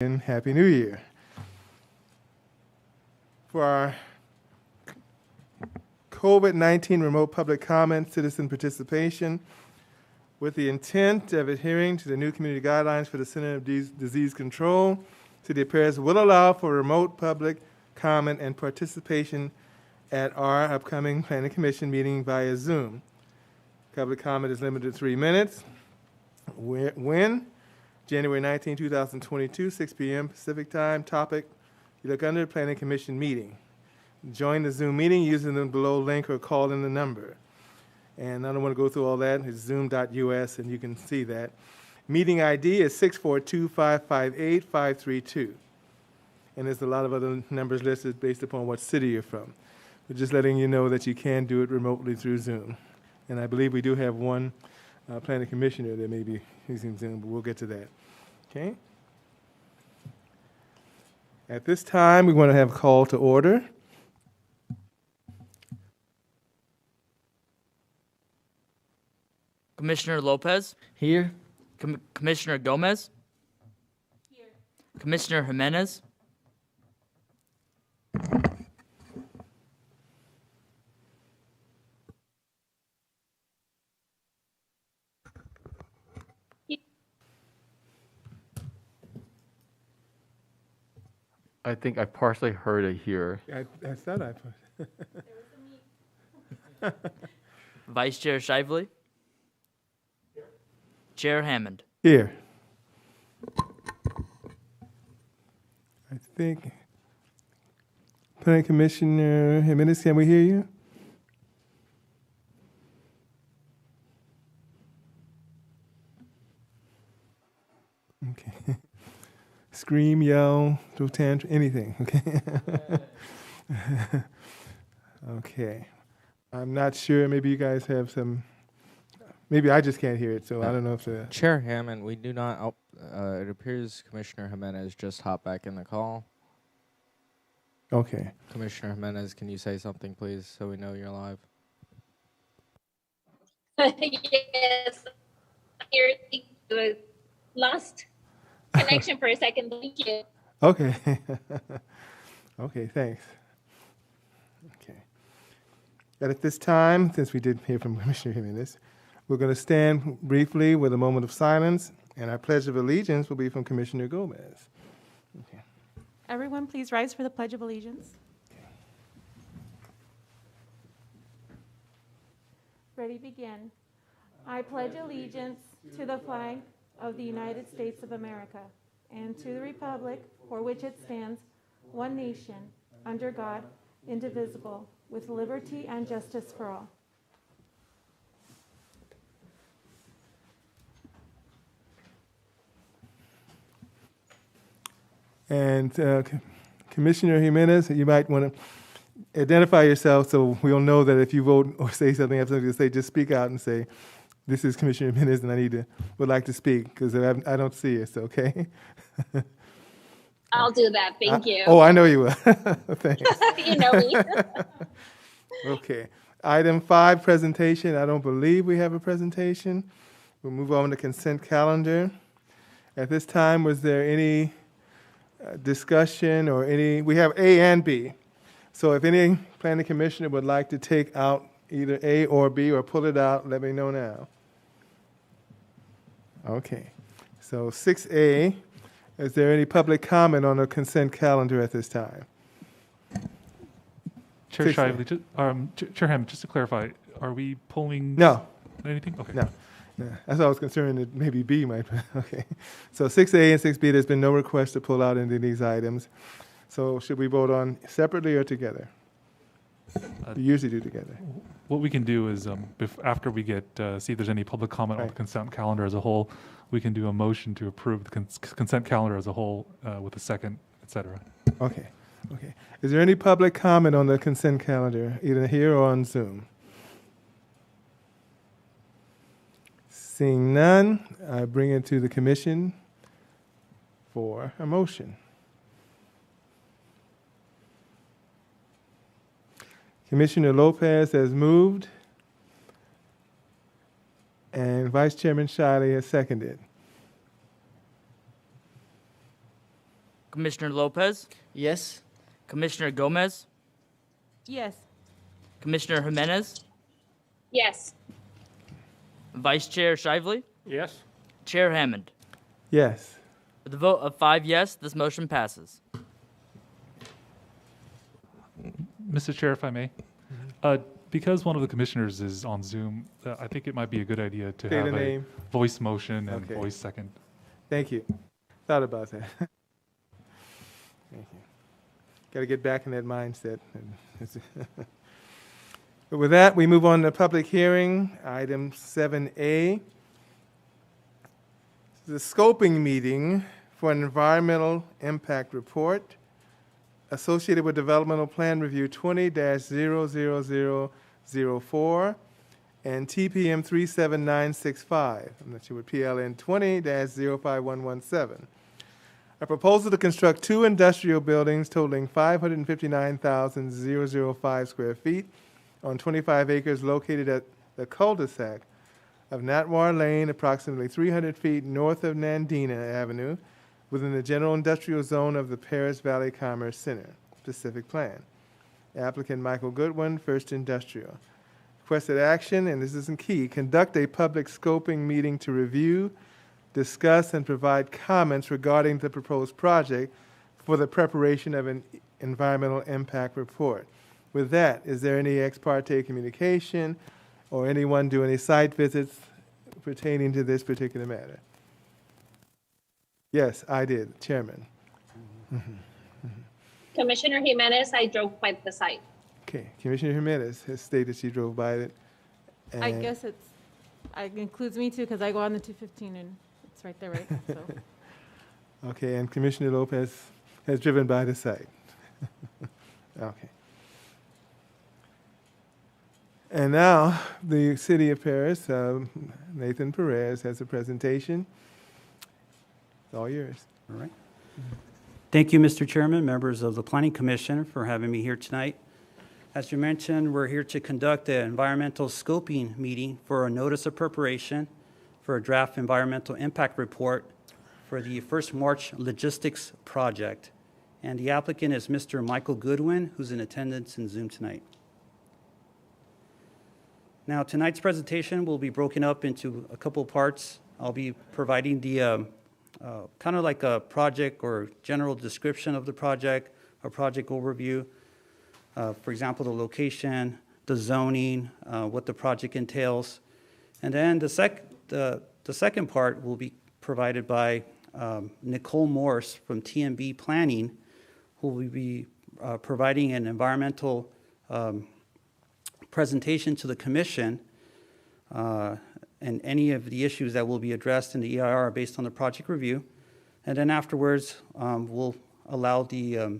And Happy New Year. For our COVID-19 remote public comment, citizen participation, with the intent of adhering to the new community guidelines for the Center of Disease Control, City Affairs will allow for remote public comment and participation at our upcoming Planning Commission meeting via Zoom. Public comment is limited to 3 minutes. When? January 19, 2022, 6 p.m. Pacific Time. Topic, you look under Planning Commission meeting. Join the Zoom meeting using the below link or call in the number. And I don't want to go through all that. It's zoom.us, and you can see that. Meeting ID is 642-558-532. And there's a lot of other numbers listed based upon what city you're from. We're just letting you know that you can do it remotely through Zoom. And I believe we do have one planning commissioner that may be using Zoom, but we'll get to that. Okay? At this time, we want to have a call to order. Commissioner Lopez? Here. Commissioner Gomez? Here. Commissioner Jimenez? I think I partially heard it here. I thought I put. Vice Chair Shively? Chair Hammond? Here. I think. Planning Commissioner Jimenez, can we hear you? Okay. Scream, yell, throw tantrum, anything, okay? Okay. I'm not sure, maybe you guys have some, maybe I just can't hear it, so I don't know if the... Chair Hammond, we do not, it appears Commissioner Jimenez just hopped back in the call. Okay. Commissioner Jimenez, can you say something, please, so we know you're live? Yes, here was lost connection for a second. Thank you. Okay. Okay, thanks. Okay. And at this time, since we did hear from Commissioner Jimenez, we're going to stand briefly with a moment of silence, and our Pledge of Allegiance will be from Commissioner Gomez. Okay. Everyone, please rise for the Pledge of Allegiance. Ready, begin. I pledge allegiance to the flag of the United States of America and to the republic for which it stands, one nation, under God, indivisible, with liberty and justice for all. And Commissioner Jimenez, you might want to identify yourself so we'll know that if you vote or say something, have something to say, just speak out and say, this is Commissioner Jimenez and would like to speak, because I don't see it, so okay? I'll do that. Thank you. Oh, I know you will. Thanks. You know me. Okay. Item 5, presentation. I don't believe we have a presentation. We'll move on to consent calendar. At this time, was there any discussion or we have A and B. So if any planning commissioner would like to take out either A or B or pull it out, let me know now. Okay. So 6A, is there any public comment on the consent calendar at this time? Chair Shively, Chair Hammond, just to clarify, are we pulling No. anything? Okay. No. No. That's why I was concerned that maybe B might. Okay. So 6A and 6B, there's been no request to pull out any of these items. So should we vote on separately or together? We usually do together. What we can do is, after we get see if there's any public comment on the consent calendar as a whole, we can do a motion to approve the consent calendar as a whole with a second, et cetera. Okay. Okay. Is there any public comment on the consent calendar, either here or on Zoom? Seeing none, I bring it to the commission for a motion. Commissioner Lopez has moved, and Vice Chairman Shiley has seconded. Commissioner Lopez, Yes. Commissioner Gomez, Yes. Commissioner Jimenez, Yes. Vice Chair Shively, Yes. Chair Hammond. Yes. With a vote of 5 yes, this motion passes. Mr. Chair, if I may, because one of the commissioners is on Zoom, I think it might be a good idea to Say have the a name. voice motion and Okay. voice second. Thank you. Thought about that. Thank you. Got to get back in that mindset. But with that, we move on to public hearing, item 7A. The scoping meeting for an environmental impact report associated with Developmental Plan Review 20-00004 and TPM 37965. I'm not sure what PLN 20-05117. A proposal to construct 2 industrial buildings totaling 559,005 square feet on 25 acres located at the cul-de-sac of Natwar Lane, approximately 300 feet north of Nandina Avenue, within the general industrial zone of the Paris Valley Commerce Center. Specific plan. Applicant Michael Goodwin, First Industrial. Requested action, and this isn't key, conduct a public scoping meeting to review, discuss, and provide comments regarding the proposed project for the preparation of an environmental impact report. With that, is there any ex parte communication or anyone do any site visits pertaining to this particular matter? Yes, I did, Chairman. Commissioner Jimenez, I drove by the site. Okay, Commissioner Jimenez has stated she drove by it. I and- guess it includes me too, because I go on the 215 and it's right there, right? So, Okay, and Commissioner Lopez has driven by the site. Okay. And now, the City of Paris, Nathan Perez has a presentation. It's all yours. All right. Thank you, Mr. Chairman, members of the Planning Commission, for having me here tonight. As you mentioned, we're here to conduct an environmental scoping meeting for a notice of preparation for a draft environmental impact report for the First March Logistics Project. And the applicant is Mr. Michael Goodwin, who's in attendance in Zoom tonight. Now, tonight's presentation will be broken up into a couple parts. I'll be providing the kind of like a project or general description of the project, a project overview. For example, the location, the zoning, what the project entails. And then the second part will be provided by Nicole Morse from TMB Planning, who will be providing an environmental presentation to the commission and any of the issues that will be addressed in the EIR are based on the project review. And then afterwards, we'll allow the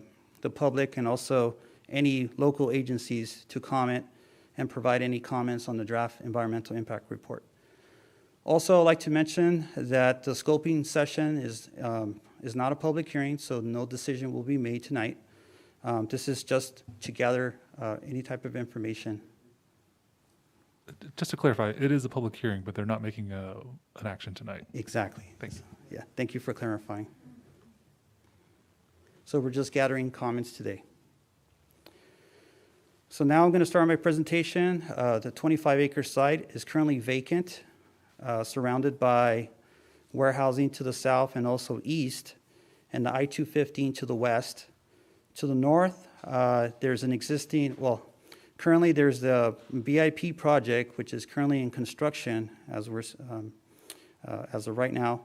public and also any local agencies to comment and provide any comments on the draft environmental impact report. Also, I'd like to mention that the scoping session is not a public hearing, so no decision will be made tonight. This is just to gather any type of information. Just to clarify, it is a public hearing, but they're not making an action tonight. Exactly. Thanks. Yeah, thank you for clarifying. So we're just gathering comments today. So now I'm going to start my presentation. The 25-acre site is currently vacant, surrounded by warehousing to the south and also east, and the I-215 to the west. To the north, there's an existing, well, currently there's the BIP project, which is currently in construction as of right now,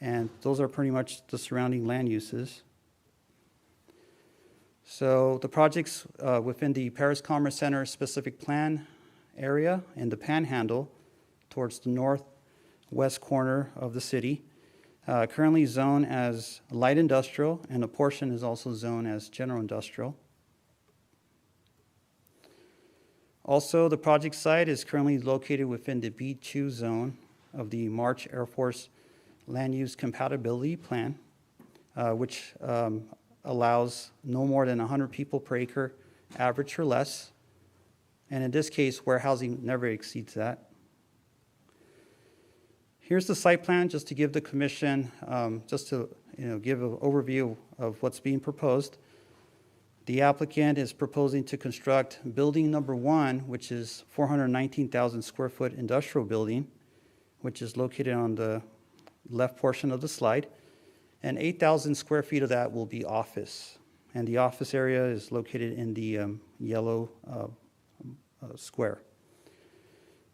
and those are pretty much the surrounding land uses. So the project's within the Paris Commerce Center specific plan area in the Panhandle towards the northwest corner of the city. Currently zoned as light industrial, and a portion is also zoned as general industrial. Also, the project site is currently located within the B2 zone of the March Air Force Land Use Compatibility Plan, which allows no more than 100 people per acre, average or less. And in this case, warehousing never exceeds that. Here's the site plan, just to give the commission, just to give an overview of what's being proposed. The applicant is proposing to construct building number 1, which is 419,000 square foot industrial building, which is located on the left portion of the slide. And 8,000 square feet of that will be office. And the office area is located in the yellow square.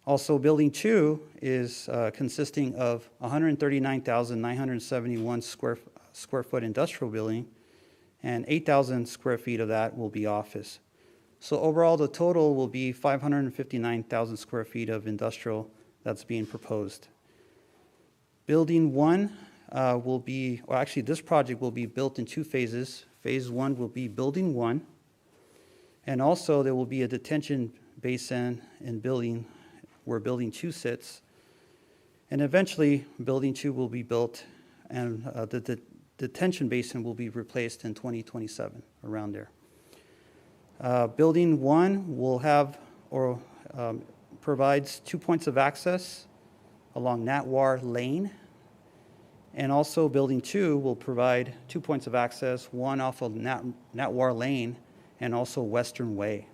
Also, building 2 is consisting of 139,971 square foot industrial building, and 8,000 square feet of that will be office. So overall, the total will be 559,000 square feet of industrial that's being proposed. Building 1 will be, or actually this project will be built in 2 phases. Phase 1 will be building 1, and also there will be a detention basin in building where building 2 sits. And eventually, building 2 will be built, and the detention basin will be replaced in 2027, around there. Building 1 will have or provides 2 points of access along Natwar Lane. And also building 2 will provide 2 points of access, one off of Natwar Lane and also Western Way.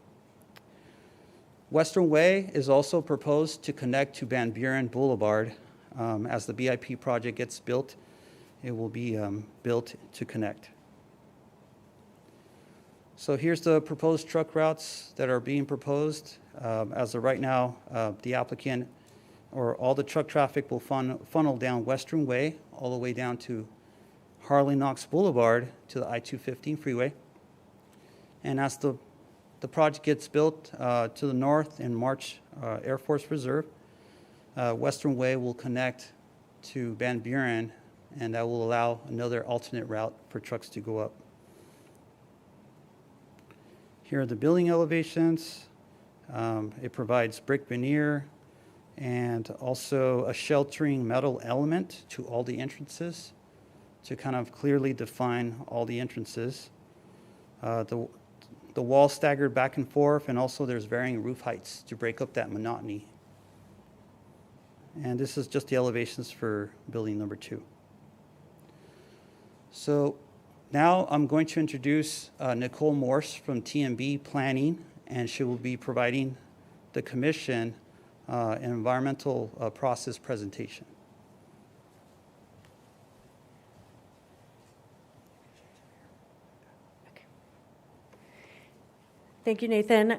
Western Way is also proposed to connect to Van Buren Boulevard. As the BIP project gets built, it will be built to connect. So here's the proposed truck routes that are being proposed. As of right now, the applicant or all the truck traffic will funnel down Western Way all the way down to Harley Knox Boulevard to the I-215 freeway. And as the project gets built to the north in March Air Force Reserve, Western Way will connect to Van Buren, and that will allow another alternate route for trucks to go up. Here are the building elevations. It provides brick veneer and also a sheltering metal element to all the entrances to kind of clearly define all the entrances. The wall staggered back and forth, and also there's varying roof heights to break up that monotony. And this is just the elevations for building number 2. So now I'm going to introduce Nicole Morse from TMB Planning, and she will be providing the commission an environmental process presentation. Thank you, Nathan.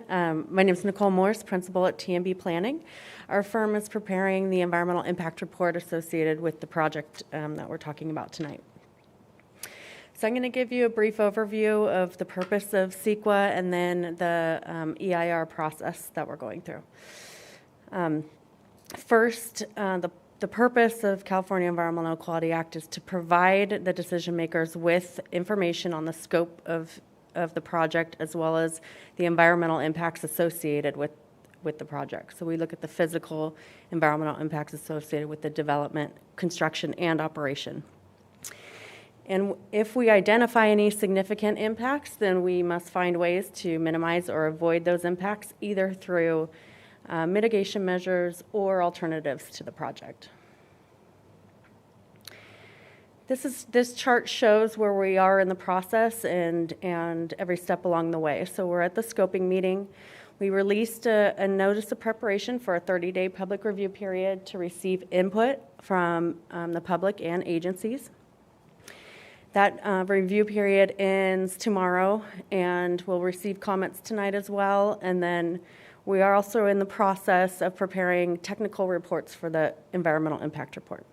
My name is Nicole Morse, principal at TMB Planning. Our firm is preparing the environmental impact report associated with the project that we're talking about tonight. So I'm going to give you a brief overview of the purpose of CEQA and then the EIR process that we're going through. First, the purpose of California Environmental Quality Act is to provide the decision makers with information on the scope of the project as well as the environmental impacts associated with the project. So we look at the physical environmental impacts associated with the development, construction, and operation. And if we identify any significant impacts, then we must find ways to minimize or avoid those impacts, either through mitigation measures or alternatives to the project. This chart shows where we are in the process and every step along the way. So we're at the scoping meeting. We released a notice of preparation for a 30-day public review period to receive input from the public and agencies. That review period ends tomorrow, and we'll receive comments tonight as well. And then we are also in the process of preparing technical reports for the environmental impact report.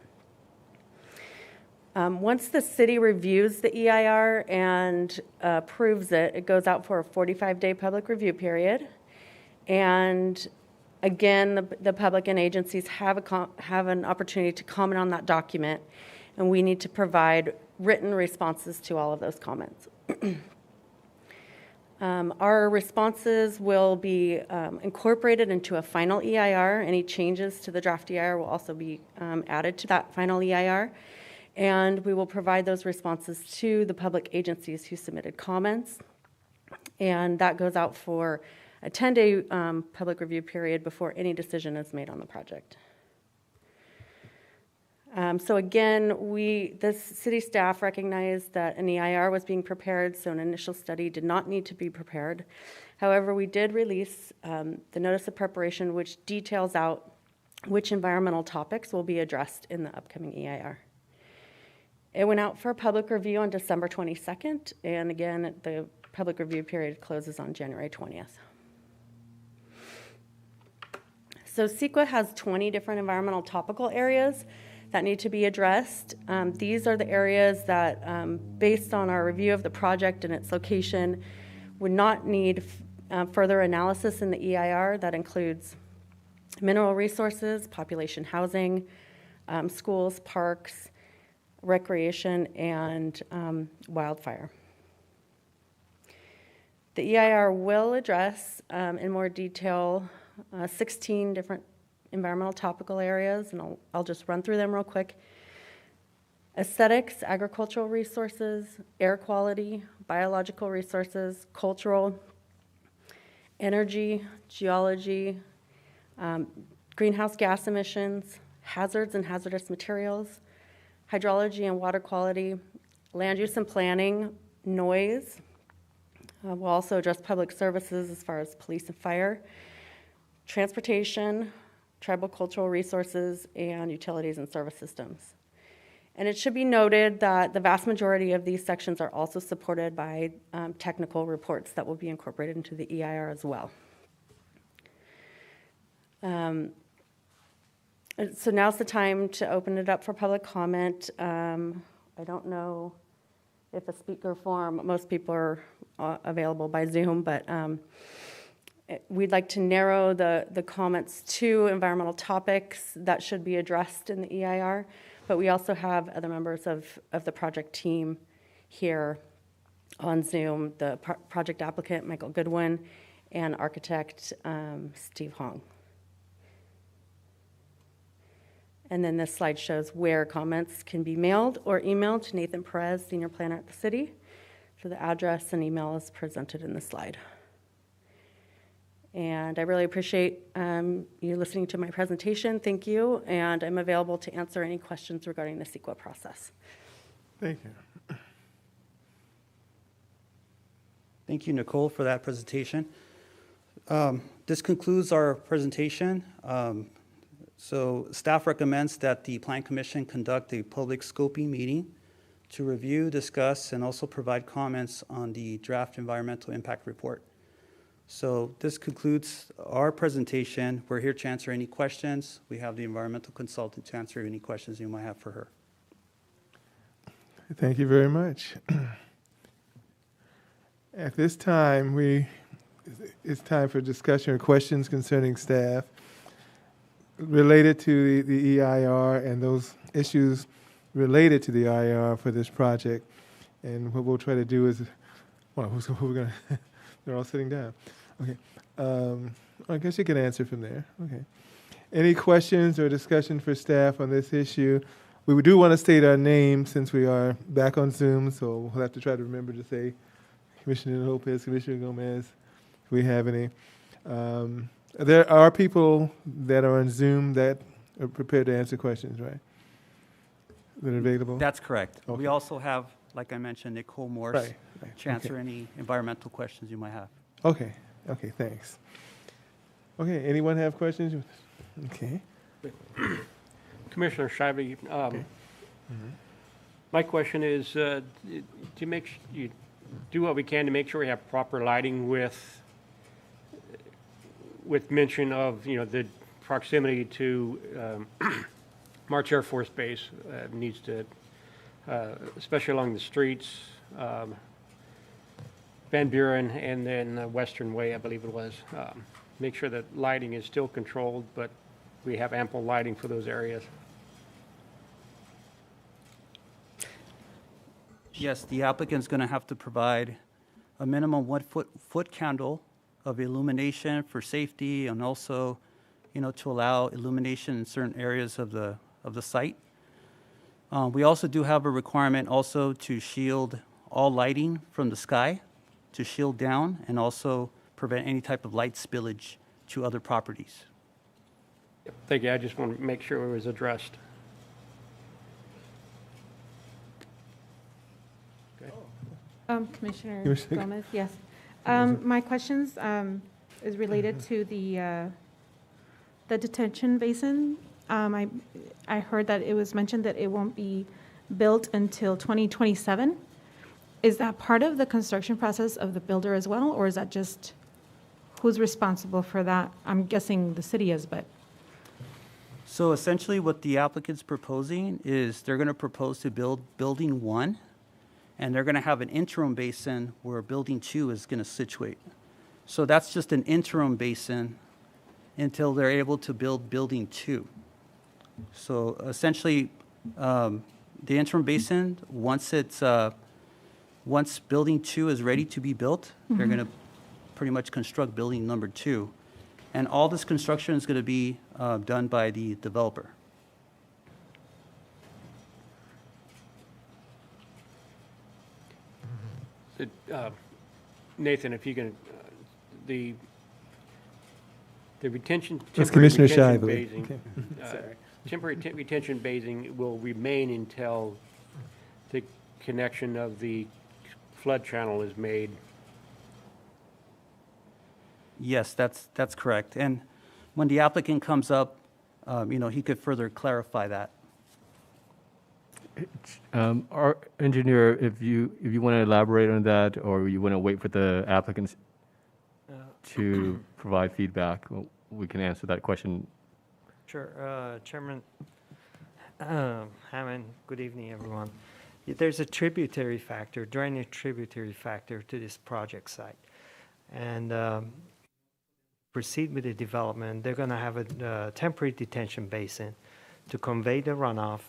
Once the city reviews the EIR and approves it, it goes out for a 45-day public review period. And again, the public and agencies have an opportunity to comment on that document, and we need to provide written responses to all of those comments. Our responses will be incorporated into a final EIR. Any changes to the draft EIR will also be added to that final EIR. And we will provide those responses to the public agencies who submitted comments. And that goes out for a 10-day public review period before any decision is made on the project. So again, this city staff recognized that an EIR was being prepared, so an initial study did not need to be prepared. However, we did release the notice of preparation, which details out which environmental topics will be addressed in the upcoming EIR. It went out for public review on December 22nd, and again, the public review period closes on January 20th. So CEQA has 20 different environmental topical areas that need to be addressed. These are the areas that, based on our review of the project and its location, would not need further analysis in the EIR. That includes mineral resources, population housing, schools, parks, recreation, and wildfire. The EIR will address in more detail 16 different environmental topical areas, and I'll just run through them real quick. Aesthetics, agricultural resources, air quality, biological resources, cultural, energy, geology, greenhouse gas emissions, hazards and hazardous materials, hydrology and water quality, land use and planning, noise. We'll also address public services as far as police and fire, transportation, tribal cultural resources, and utilities and service systems. And it should be noted that the vast majority of these sections are also supported by technical reports that will be incorporated into the EIR as well. So now's the time to open it up for public comment. I don't know if a speaker form, most people are available by Zoom, but we'd like to narrow the comments to environmental topics that should be addressed in the EIR, but we also have other members of the project team here on Zoom, the project applicant, Michael Goodwin, and architect, Steve Hong. And then this slide shows where comments can be mailed or emailed to Nathan Perez, Senior Planner at the city. So the address and email is presented in the slide. And I really appreciate you listening to my presentation. Thank you. And I'm available to answer any questions regarding the CEQA process. Thank you. Thank you, Nicole, for that presentation. This concludes our presentation. So staff recommends that the Plan Commission conduct a public scoping meeting to review, discuss, and also provide comments on the draft environmental impact report. So this concludes our presentation. We're here to answer any questions. We have the environmental consultant to answer any questions you might have for her. Thank you very much. At this time, it's time for discussion or questions concerning staff related to the EIR and those issues related to the EIR for this project. And what we'll try to do is, well, who we're going to, they're all sitting down. Okay. I guess you can answer from there. Okay. Any questions or discussion for staff on this issue? We do want to state our name since we are back on Zoom, so we'll have to try to remember to say Commissioner Lopez, Commissioner Gomez, if we have any. There are people that are on Zoom that are prepared to answer questions, right? That are available? That's correct. Okay. We also have, like I mentioned, Nicole Morse Right. to answer any environmental questions you might have. Okay. Okay, thanks. Okay, anyone have questions? Okay. Commissioner Shively, my question is, to you do what we can to make sure we have proper lighting with mention of, the proximity to March Air Force Base needs to, especially along the streets, Van Buren and then Western Way, I believe it was. Make sure that lighting is still controlled, but we have ample lighting for those areas. Yes, the applicant's going to have to provide a minimum 1 foot candle of illumination for safety, and also, to allow illumination in certain areas of the site. We also do have a requirement also to shield all lighting from the sky, to shield down, and also prevent any type of light spillage to other properties. Thank you. I just want to make sure it was addressed. Commissioner Commissioner- Gomez, yes. My questions is related to the detention basin. I heard that it was mentioned that it won't be built until 2027. Is that part of the construction process of the builder as well, or is that just who's responsible for that? I'm guessing the city is, but So essentially what the applicant's proposing is they're going to propose to build building 1, and they're going to have an interim basin where building 2 is going to situate. So that's just an interim basin until they're able to build building 2. So essentially, the interim basin, once building 2 is ready to be built, they're going to pretty much construct building number 2. And all this construction is going to be done by the developer. Nathan, if you can, the retention. That's temporary Commissioner retention Shively. basin, Okay. Temporary retention basin will remain until the connection of the flood channel is made. Yes, that's correct. And when the applicant comes up, he could further clarify that. Our engineer, if you want to elaborate on that, or you want to wait for the applicants to provide feedback, we can answer that question. Sure. Chairman Hammond, good evening, everyone. There's a tributary factor, drainage tributary factor to this project site. And proceed with the development, they're going to have a temporary detention basin to convey the runoff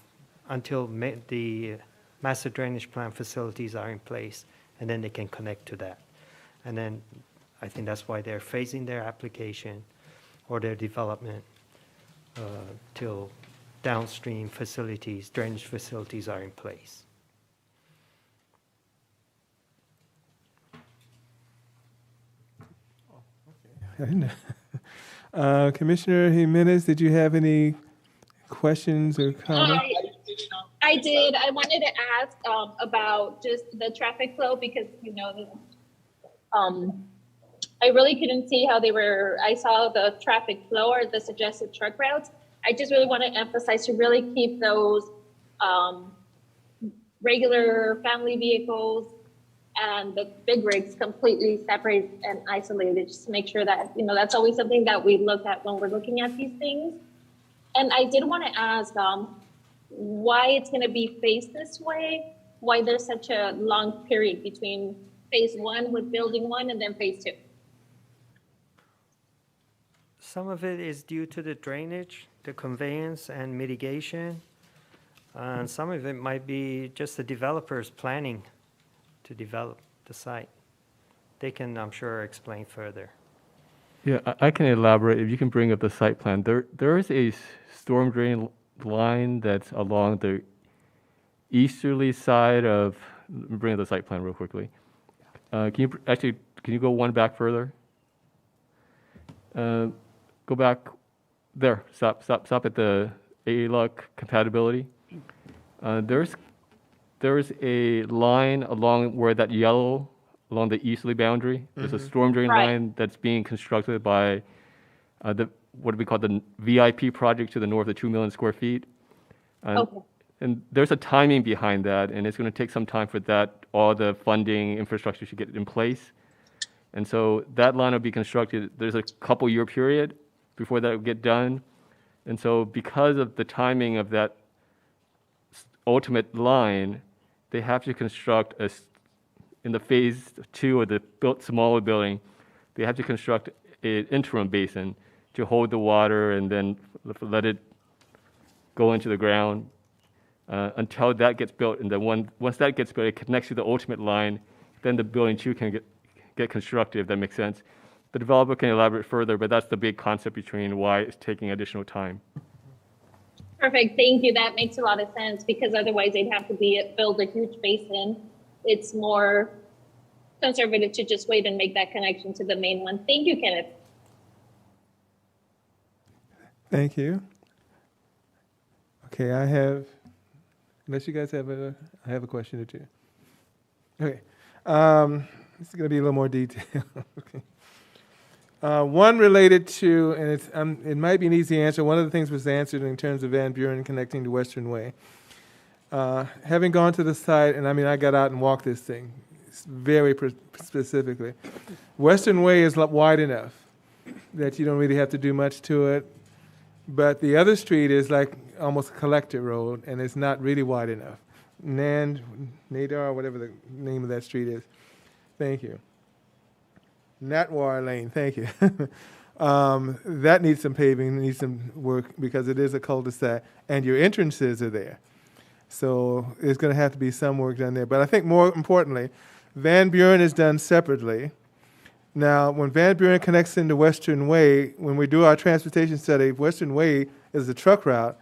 until the master drainage plan facilities are in place, and then they can connect to that. And then I think that's why they're phasing their application or their development till downstream facilities, drainage facilities are in place. Commissioner Jimenez, did you have any questions or comments? I did. I wanted to ask about just the traffic flow because, I really couldn't see how I saw the traffic flow or the suggested truck routes. I just really want to emphasize to really keep those regular family vehicles and the big rigs completely separate and isolated, just to make sure that, that's always something that we look at when we're looking at these things. And I did want to ask why it's going to be faced this way, why there's such a long period between phase 1 with building 1 and then phase 2. Some of it is due to the drainage, the conveyance and mitigation. And some of it might be just the developers planning to develop the site. They can, I'm sure, explain further. Yeah, I can elaborate. If you can bring up the site plan, there is a storm drain line that's along the easterly side of. Let me bring up the site plan real quickly. Can you go one back further? Go back there. Stop at the ALUC compatibility. There's a line along where that yellow, along the easterly boundary. There's a storm drain line that's being constructed by what we call the VIP project to the north of 2 million square feet. And there's a timing behind that, and it's going to take some time for that, all the funding infrastructure to get in place. And so that line will be constructed. There's a couple year period before that will get done. And so because of the timing of that ultimate line, they have to construct in the phase 2 of the smaller building, they have to construct an interim basin to hold the water and then let it go into the ground until that gets built. And then once that gets built, it connects to the ultimate line. Then the building 2 can get constructed, if that makes sense. The developer can elaborate further, but that's the big concept between why it's taking additional time. Perfect. Thank you. That makes a lot of sense because otherwise they'd have to build a huge basin. It's more conservative to just wait and make that connection to the main one. Thank you, Kenneth. Thank you. Okay, unless you guys have I have a question or two. Okay. This is going to be a little more detailed. Okay. One related to, and it might be an easy answer. One of the things was answered in terms of Van Buren connecting to Western Way. Having gone to the site, and I got out and walked this thing very specifically. Western Way is wide enough that you don't really have to do much to it, but the other street is like almost a collector road, and it's not really wide enough. Nadar, whatever the name of that street is. Thank you. Natwar Lane, thank you. That needs some paving, needs some work because it is a cul-de-sac, and your entrances are there. So there's going to have to be some work done there. But I think more importantly, Van Buren is done separately. Now, when Van Buren connects into Western Way, when we do our transportation study, Western Way is the truck route.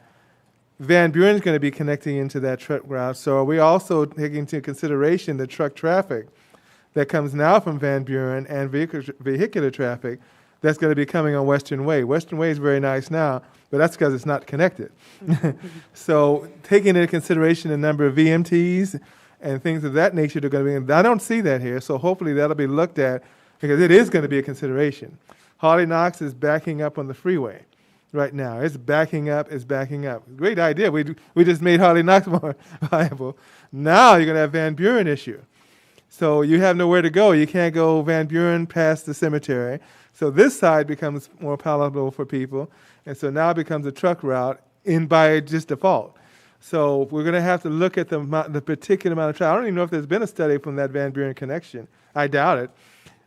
Van Buren is going to be connecting into that truck route. So are we also taking into consideration the truck traffic that comes now from Van Buren and vehicular traffic that's going to be coming on Western Way? Western Way is very nice now, but that's because it's not connected. So taking into consideration the number of VMTs and things of that nature that are going to be, I don't see that here, so hopefully that'll be looked at because it is going to be a consideration. Harley Knox is backing up on the freeway right now. It's backing up, Great idea. We just made Harley Knox more viable. Now you're going to have Van Buren issue. So you have nowhere to go. You can't go Van Buren past the cemetery. So this side becomes more palatable for people. And so now it becomes a truck route by just default. So we're going to have to look at the particular amount of traffic. I don't even know if there's been a study from that Van Buren connection. I doubt it.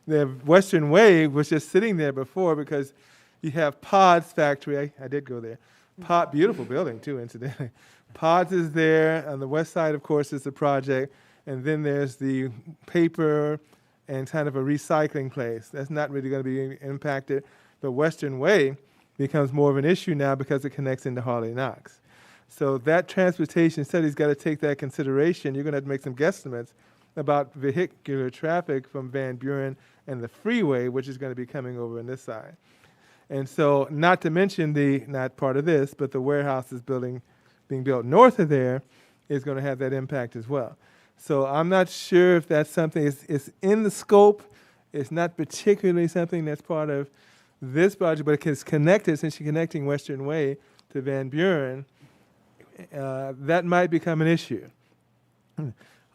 The Western Way was just sitting there before because you have Pods factory. I did go there. Beautiful building too, incidentally. Pods is there. On the west side, of course, is the project. And then there's the paper and kind of a recycling place. That's not really going to be impacted. But Western Way becomes more of an issue now because it connects into Harley Knox. So that transportation study's got to take that consideration. You're going to have to make some guesstimates about vehicular traffic from Van Buren and the freeway, which is going to be coming over on this side. And so not to mention not part of this, but the warehouse is being built north of there is going to have that impact as well. So I'm not sure if that's something, it's in the scope. It's not particularly something that's part of this project, but it's connected, since you're connecting Western Way to Van Buren, that might become an issue.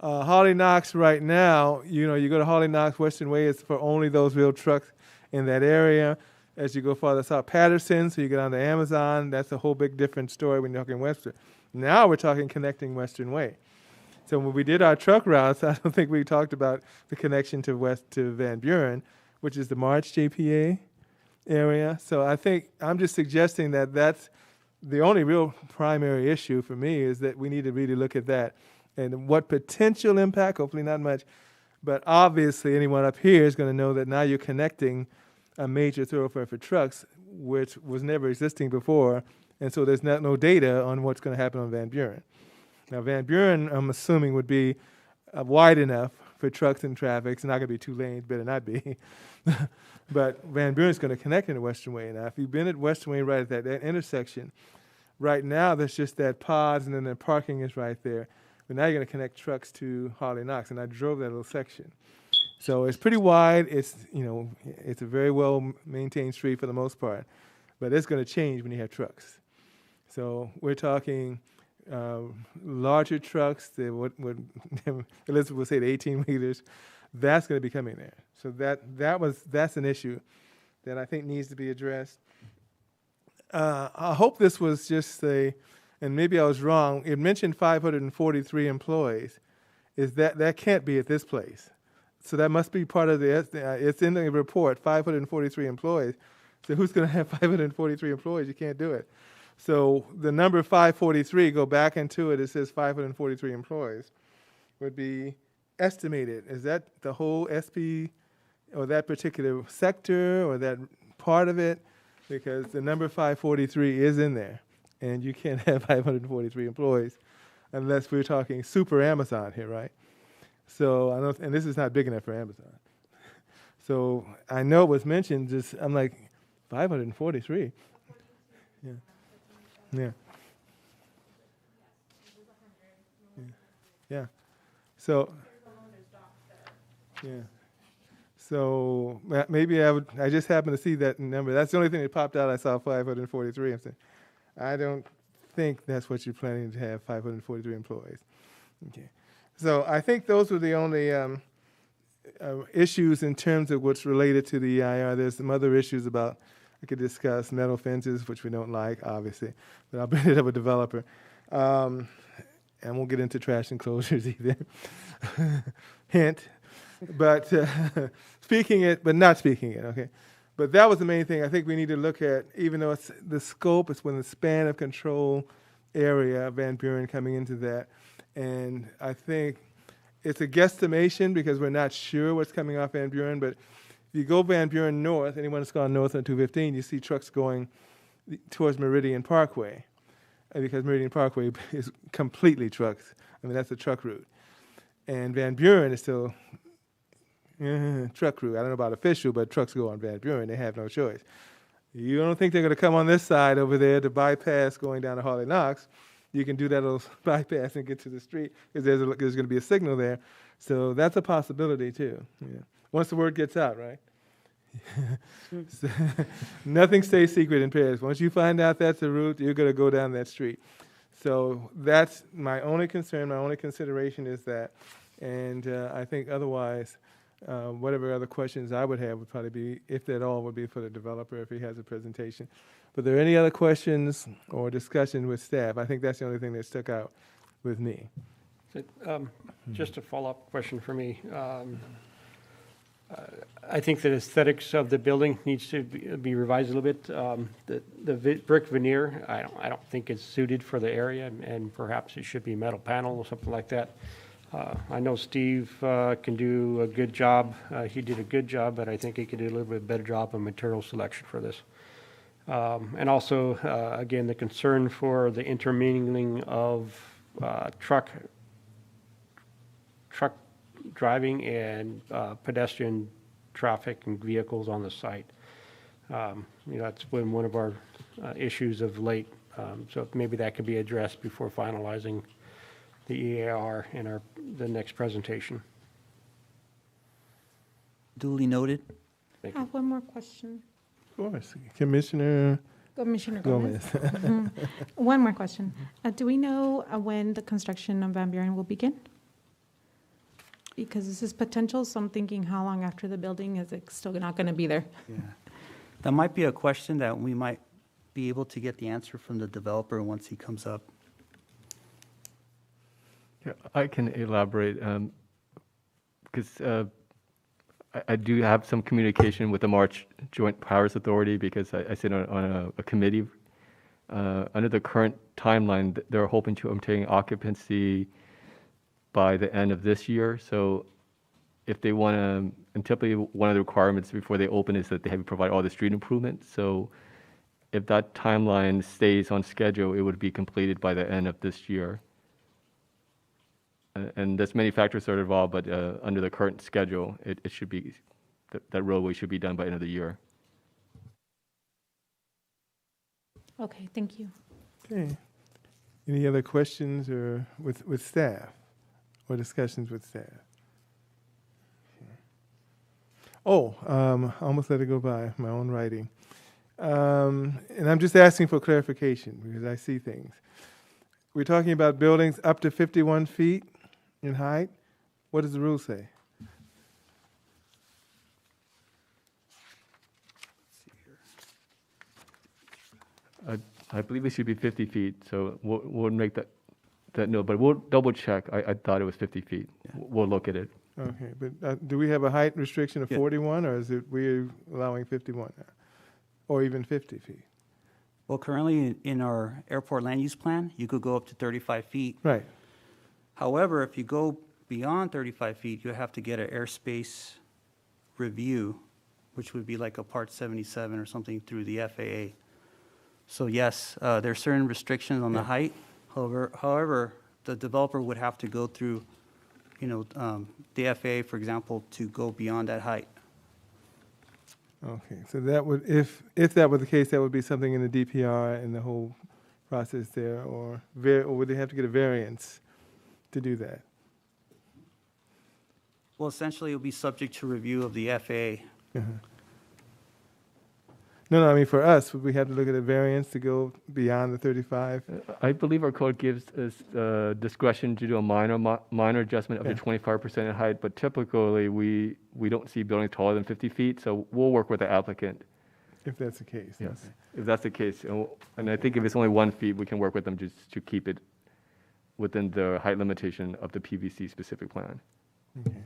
Harley Knox right now, you go to Harley Knox, Western Way is for only those real trucks in that area. As you go farther south, Patterson, so you get onto Amazon, that's a whole big different story when you're talking Western. Now we're talking connecting Western Way. So when we did our truck routes, I don't think we talked about the connection to Van Buren, which is the March JPA area. So I think I'm just suggesting that that's the only real primary issue for me, is that we need to really look at that. And what potential impact, hopefully not much, but obviously anyone up here is going to know that now you're connecting a major thoroughfare for trucks, which was never existing before, and so there's no data on what's going to happen on Van Buren. Now, Van Buren, I'm assuming, would be wide enough for trucks and traffic. It's not going to be 2 lanes, better not be. But Van Buren is going to connect into Western Way. Now, if you've been at Western Way right at that intersection, right now there's just that Pods, and then the parking is right there. But now you're going to connect trucks to Harley Knox, and I drove that little section. So it's pretty wide. It's a very well maintained street for the most part, but it's going to change when you have trucks. So we're talking larger trucks. What Elizabeth would say the 18-wheelers. That's going to be coming there. So that's an issue that I think needs to be addressed. I hope this was just and maybe I was wrong. It mentioned 543 employees. That can't be at this place. So that must be part of it's in the report, 543 employees. So who's going to have 543 employees? You can't do it. So the number 543, go back into it says 543 employees, would be estimated. Is that the whole SP or that particular sector or that part of it? Because the number 543 is in there, and you can't have 543 employees unless we're talking super Amazon here, right? So I don't, and this is not big enough for Amazon. So I know it was mentioned. I'm like 543. Yeah. Yeah. Yeah. So. Yeah. So maybe I just happened to see that number. That's the only thing that popped out. I saw 543. I'm saying, I don't think that's what you're planning to have, 543 employees. Okay. So I think those were the only issues in terms of what's related to the EIR. There's some other issues about, I could discuss metal fences, which we don't like, obviously, but I'll bring it up with developer. And won't get into trash enclosures either. Hint. But speaking it, but not speaking it, okay? But that was the main thing I think we need to look at, even though it's the scope, it's within the span of control area of Van Buren coming into that. And I think it's a guesstimation because we're not sure what's coming off Van Buren, but if you go Van Buren north, anyone that's gone north on 215, you see trucks going towards Meridian Parkway. Because Meridian Parkway is completely trucks. I mean, that's a truck route. And Van Buren is still truck route. I don't know about official, but trucks go on Van Buren. They have no choice. You don't think they're going to come on this side over there to bypass going down to Harley Knox. You can do that little bypass and get to the street because there's going to be a signal there. So that's a possibility, too. Yeah. Once the word gets out, right? So, nothing stays secret in Paris. Once you find out that's the route, you're going to go down that street. So that's my only concern, my only consideration is that. And I think otherwise, whatever other questions I would have would probably be, if at all, would be for the developer if he has a presentation. But are there any other questions or discussion with staff? I think that's the only thing that stuck out with me. Just a follow-up question for me. I think the aesthetics of the building needs to be revised a little bit. The brick veneer, I don't think is suited for the area, and perhaps it should be metal panel or something like that. I know Steve can do a good job. He did a good job, but I think he could do a little bit better job of material selection for this. And also, again, the concern for the intermingling of truck driving and pedestrian traffic and vehicles on the site. That's been one of our issues of late. So maybe that could be addressed before finalizing the EAR in the next presentation. Duly noted. I have one more question. Of course. Commissioner Gomez. One more question. Do we know when the construction of Van Buren will begin? Because this is potential, so I'm thinking how long after the building is it still not going to be there? Yeah. That might be a question that we might be able to get the answer from the developer once he comes up. Yeah, I can elaborate because I do have some communication with the March Joint Powers Authority because I sit on a committee. Under the current timeline, they're hoping to obtain occupancy by the end of this year. So if they want to, and typically one of the requirements before they open is that they have to provide all the street improvements. So if that timeline stays on schedule, it would be completed by the end of this year. And there's many factors that are involved, but under the current schedule, it should be, that roadway should be done by the end of the year. Okay, thank you. Okay. Any other questions or with staff or discussions with staff? Okay. Oh, I almost let it go by, my own writing. And I'm just asking for clarification because I see things. We're talking about buildings up to 51 feet in height. What does the rule say? I believe it should be 50 feet, so we'll make that note, but we'll double check. I thought it was 50 feet. Yeah. We'll look at it. Okay, but do we have a height restriction of 41, or is it we're allowing 51 now? Or even 50 feet? Well, currently in our airport land use plan, you could go up to 35 feet. Right. However, if you go beyond 35 feet, you have to get an airspace review, which would be like a Part 77 or something through the FAA. So yes, there are certain restrictions on the height. However, the developer would have to go through, the FAA, for example, to go beyond that height. Okay, so that would, if that were the case, that would be something in the DPR and the whole process there, or would they have to get a variance to do that? Well, essentially, it'll be subject to review of the FAA. No, I mean, for us, would we have to look at a variance to go beyond the 35? I believe our code gives us discretion to do a minor adjustment up to 25% in height, but typically we don't see buildings taller than 50 feet, so we'll work with the applicant. If that's the case. Yes, Okay. if that's the case. And I think if it's only 1 feet, we can work with them just to keep it within the height limitation of the PVC specific plan. Okay.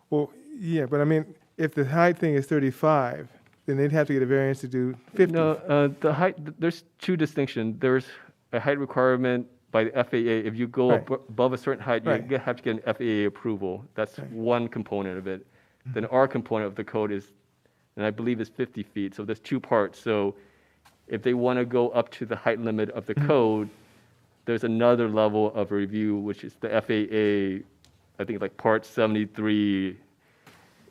Well, yeah, but I mean, if the height thing is 35, then they'd have to get a variance to do 50. No, the height, there's two distinctions. There's a height requirement by the FAA. If you go above a certain height, you have to get an FAA approval. That's one component of it. Then our component of the code is, and I believe is 50 feet. So there's two parts. So if they want to go up to the height limit of the code, there's another level of review, which is the FAA, I think like part 73,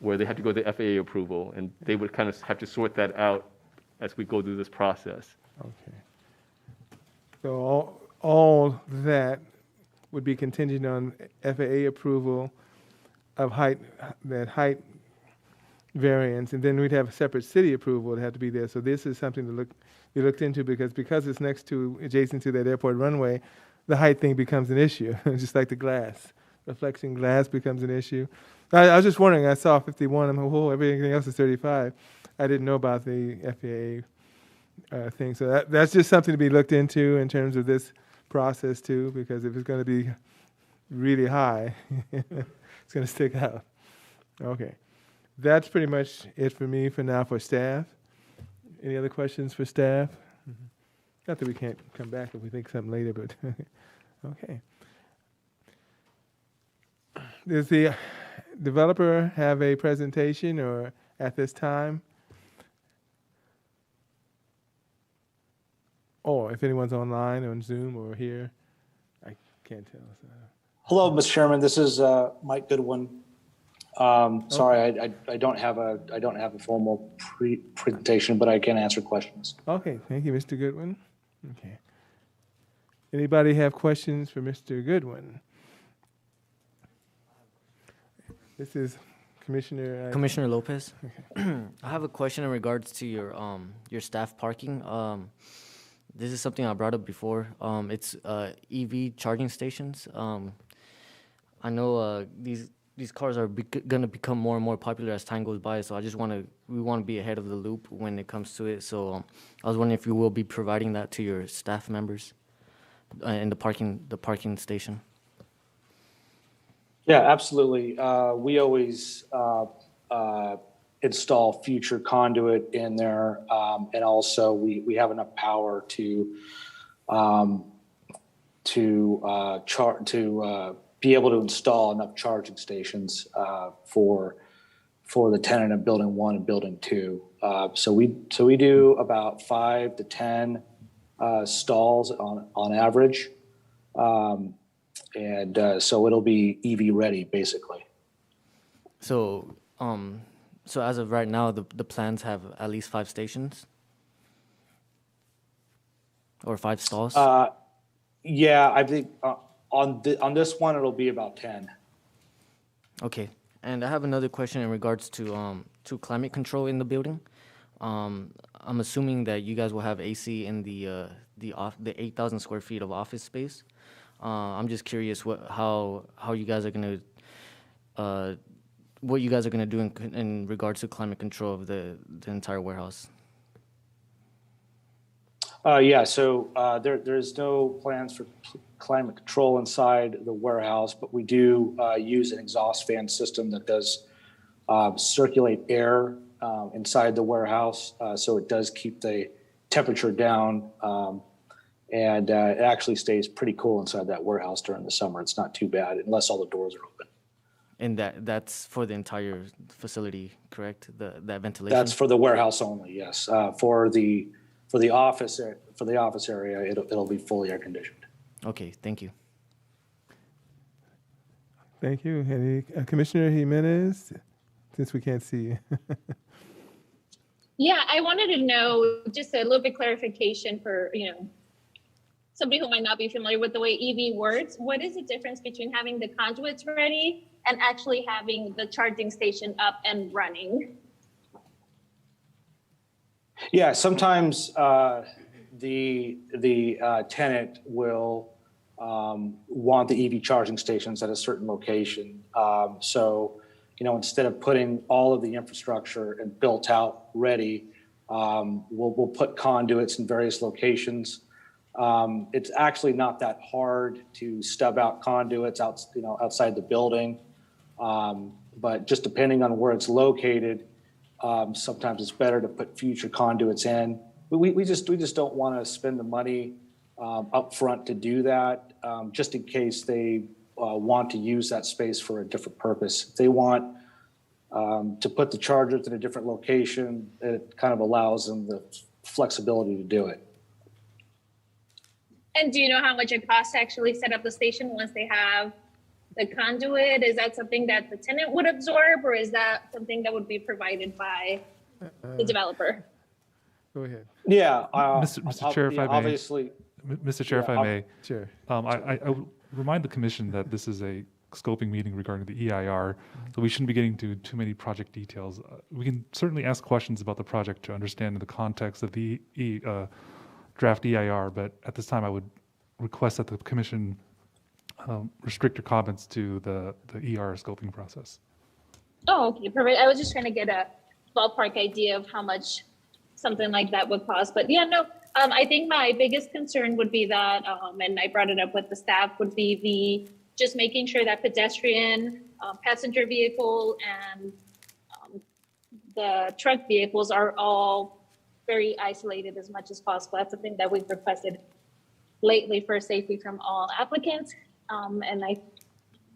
where they have to go to the FAA approval, and they would kind of have to sort that out as we go through this process. Okay. So all that would be contingent on FAA approval of that height variance, and then we'd have a separate city approval that had to be there. So this is something to be looked into because it's adjacent to that airport runway, the height thing becomes an issue, just like the glass. Reflection glass becomes an issue. I was just wondering, I saw 51, I'm like, whoa, everything else is 35. I didn't know about the FAA thing. So that's just something to be looked into in terms of this process too, because if it's going to be really high, it's going to stick out. Okay. That's pretty much it for me for now for staff. Any other questions for staff? Not that we can't come back if we think something later, but okay. Does the developer have a presentation or at this time? Or if anyone's online on Zoom or here, I can't tell. So. Hello, Mr. Chairman. This is Mike Goodwin. Sorry, I don't have a formal presentation, but I can answer questions. Okay, thank you, Mr. Goodwin. Okay. Anybody have questions for Mr. Goodwin? This is Commissioner Lopez. Okay. I have a question in regards to your staff parking. This is something I brought up before. It's EV charging stations. I know these cars are going to become more and more popular as time goes by. So we want to be ahead of the loop when it comes to it. So I was wondering if you will be providing that to your staff members in the parking station. Yeah, absolutely. We always install future conduit in there, and also we have enough power to be able to install enough charging stations for the tenant of Building 1 and Building 2. So we do about 5 to 10 stalls on average. So it'll be EV ready, basically. So as of right now, the plans have at least 5 stations or 5 stalls. Yeah, I think on this one it'll be about 10. Okay, and I have another question in regards to climate control in the building. I'm assuming that you guys will have AC in the 8,000 square feet of office space. I'm just curious how you guys are gonna what you guys are gonna do in regards to climate control of the entire warehouse. So there's no plans for climate control inside the warehouse, but we do use an exhaust fan system that does circulate air inside the warehouse, so it does keep the temperature down. And it actually stays pretty cool inside that warehouse during the summer. It's not too bad unless all the doors are open. And that's for the entire facility, correct? That ventilation. That's for the warehouse only. Yes. For the office area, it'll be fully air conditioned. Okay. Thank you. Thank you. Any, Commissioner Jimenez, since we can't see you. Yeah, I wanted to know just a little bit clarification for somebody who might not be familiar with the way EV works, what is the difference between having the conduits ready and actually having the charging station up and running? Yeah, sometimes the tenant will want the EV charging stations at a certain location. So, instead of putting all of the infrastructure and built out ready, we'll put conduits in various locations. It's actually not that hard to stub out conduits outside the building, but just depending on where it's located, sometimes it's better to put future conduits in. We just don't want to spend the money up front to do that, just in case they want to use that space for a different purpose. If they want to put the chargers in a different location, it kind of allows them the flexibility to do it. And do you know how much it costs to actually set up the station once they have the conduit? Is that something that the tenant would absorb, or is that something that would be provided by the developer? Go ahead. Yeah. Mr. Chair, if I may. Obviously. Mr. Chair, if I may. Sure. I would remind the commission that this is a scoping meeting regarding the EIR, so we shouldn't be getting to too many project details. We can certainly ask questions about the project to understand the context of the draft EIR, but at this time I would request that the commission restrict your comments to the ER scoping process. Oh, okay, perfect. I was just trying to get a ballpark idea of how much something like that would cost. But yeah, no, I think my biggest concern would be that, and I brought it up with the staff, would be just making sure that pedestrian, passenger vehicle, and the truck vehicles are all very isolated as much as possible. That's something that we've requested lately for safety from all applicants.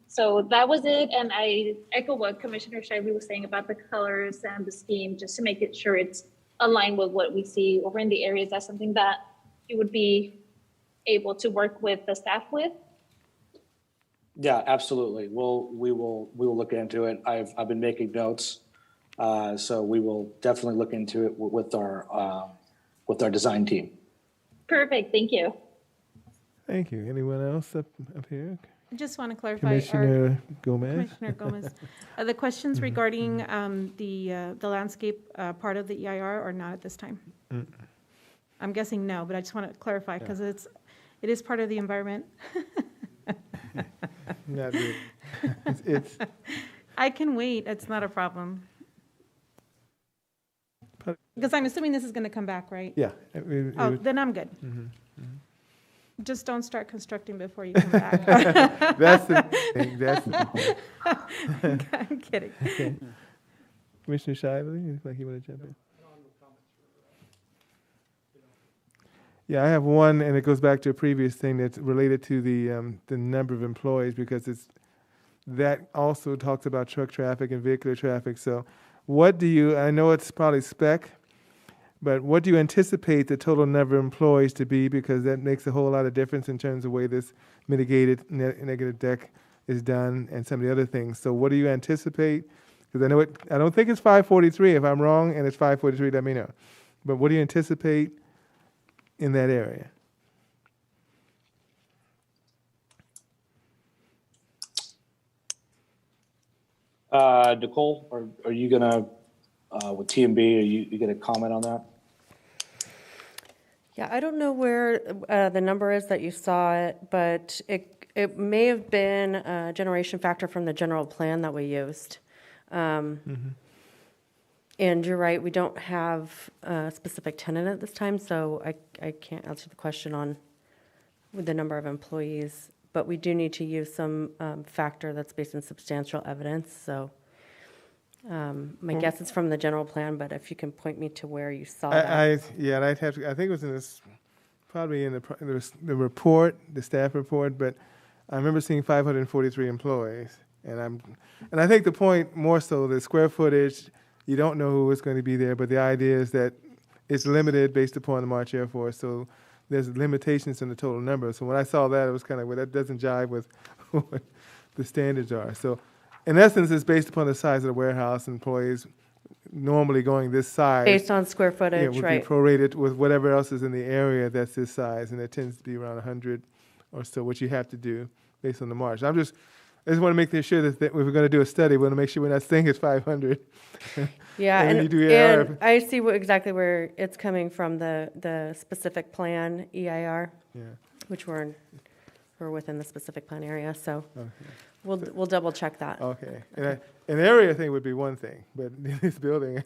So that was it. And I echo what Commissioner Shively was saying about the colors and the scheme, just to make it sure it's aligned with what we see over in the areas. That's something that you would be able to work with the staff with. Yeah, absolutely. We will look into it. I've been making notes. So we will definitely look into it with our design team. Perfect. Thank you. Thank you. Anyone else up here? I just want to clarify. Commissioner Gomez. Commissioner Gomez. The questions regarding the landscape part of the EIR are not at this time? I'm guessing no, but I just want to clarify because it is part of the environment. Not really. It's I can wait. It's not a problem. Because I'm assuming this is going to come back, right? yeah. Then I'm good. Just don't start constructing before you come back. That's the thing. That's the thing. I'm kidding. Okay. Commissioner Shively, you look like you want to jump in. Yeah, I have one, and it goes back to a previous thing that's related to the number of employees, because that also talks about truck traffic and vehicular traffic. So what do you, I know it's probably spec, but what do you anticipate the total number of employees to be? Because that makes a whole lot of difference in terms of the way this mitigated negative deck is done and some of the other things. So what do you anticipate? Because I know I don't think it's 543. If I'm wrong and it's 543, let me know. But what do you anticipate in that area? Nicole, are you gonna with TMB? Are you gonna comment on that? Yeah, I don't know where the number is that you saw it, but it may have been a generation factor from the general plan that we used. And you're right, we don't have a specific tenant at this time, so I can't answer the question on with the number of employees, but we do need to use some factor that's based on substantial evidence. So my guess is from the general plan, but if you can point me to where you saw that. I'd have to, I think it was in this, probably in the report, the staff report, but I remember seeing 543 employees. And I think the point more so, the square footage, you don't know who is going to be there, but the idea is that it's limited based upon the March Air Force, so there's limitations in the total number. So when I saw that, it was kind of, well, that doesn't jive with what the standards are. So in essence, it's based upon the size of the warehouse, employees, normally going this size. Based on square Yeah, footage, would right? be prorated with whatever else is in the area that's this size, and it tends to be around 100 or so, what you have to do based on the margin. I just want to make sure that if we're going to do a study, we want to make sure we're not saying it's 500. Yeah, And then and, you do EIR. and I see exactly where it's coming from, the specific plan, EIR, Yeah. which we're within the specific plan area, so Okay. we'll double check that. Okay. And an area thing would be one thing, but this building,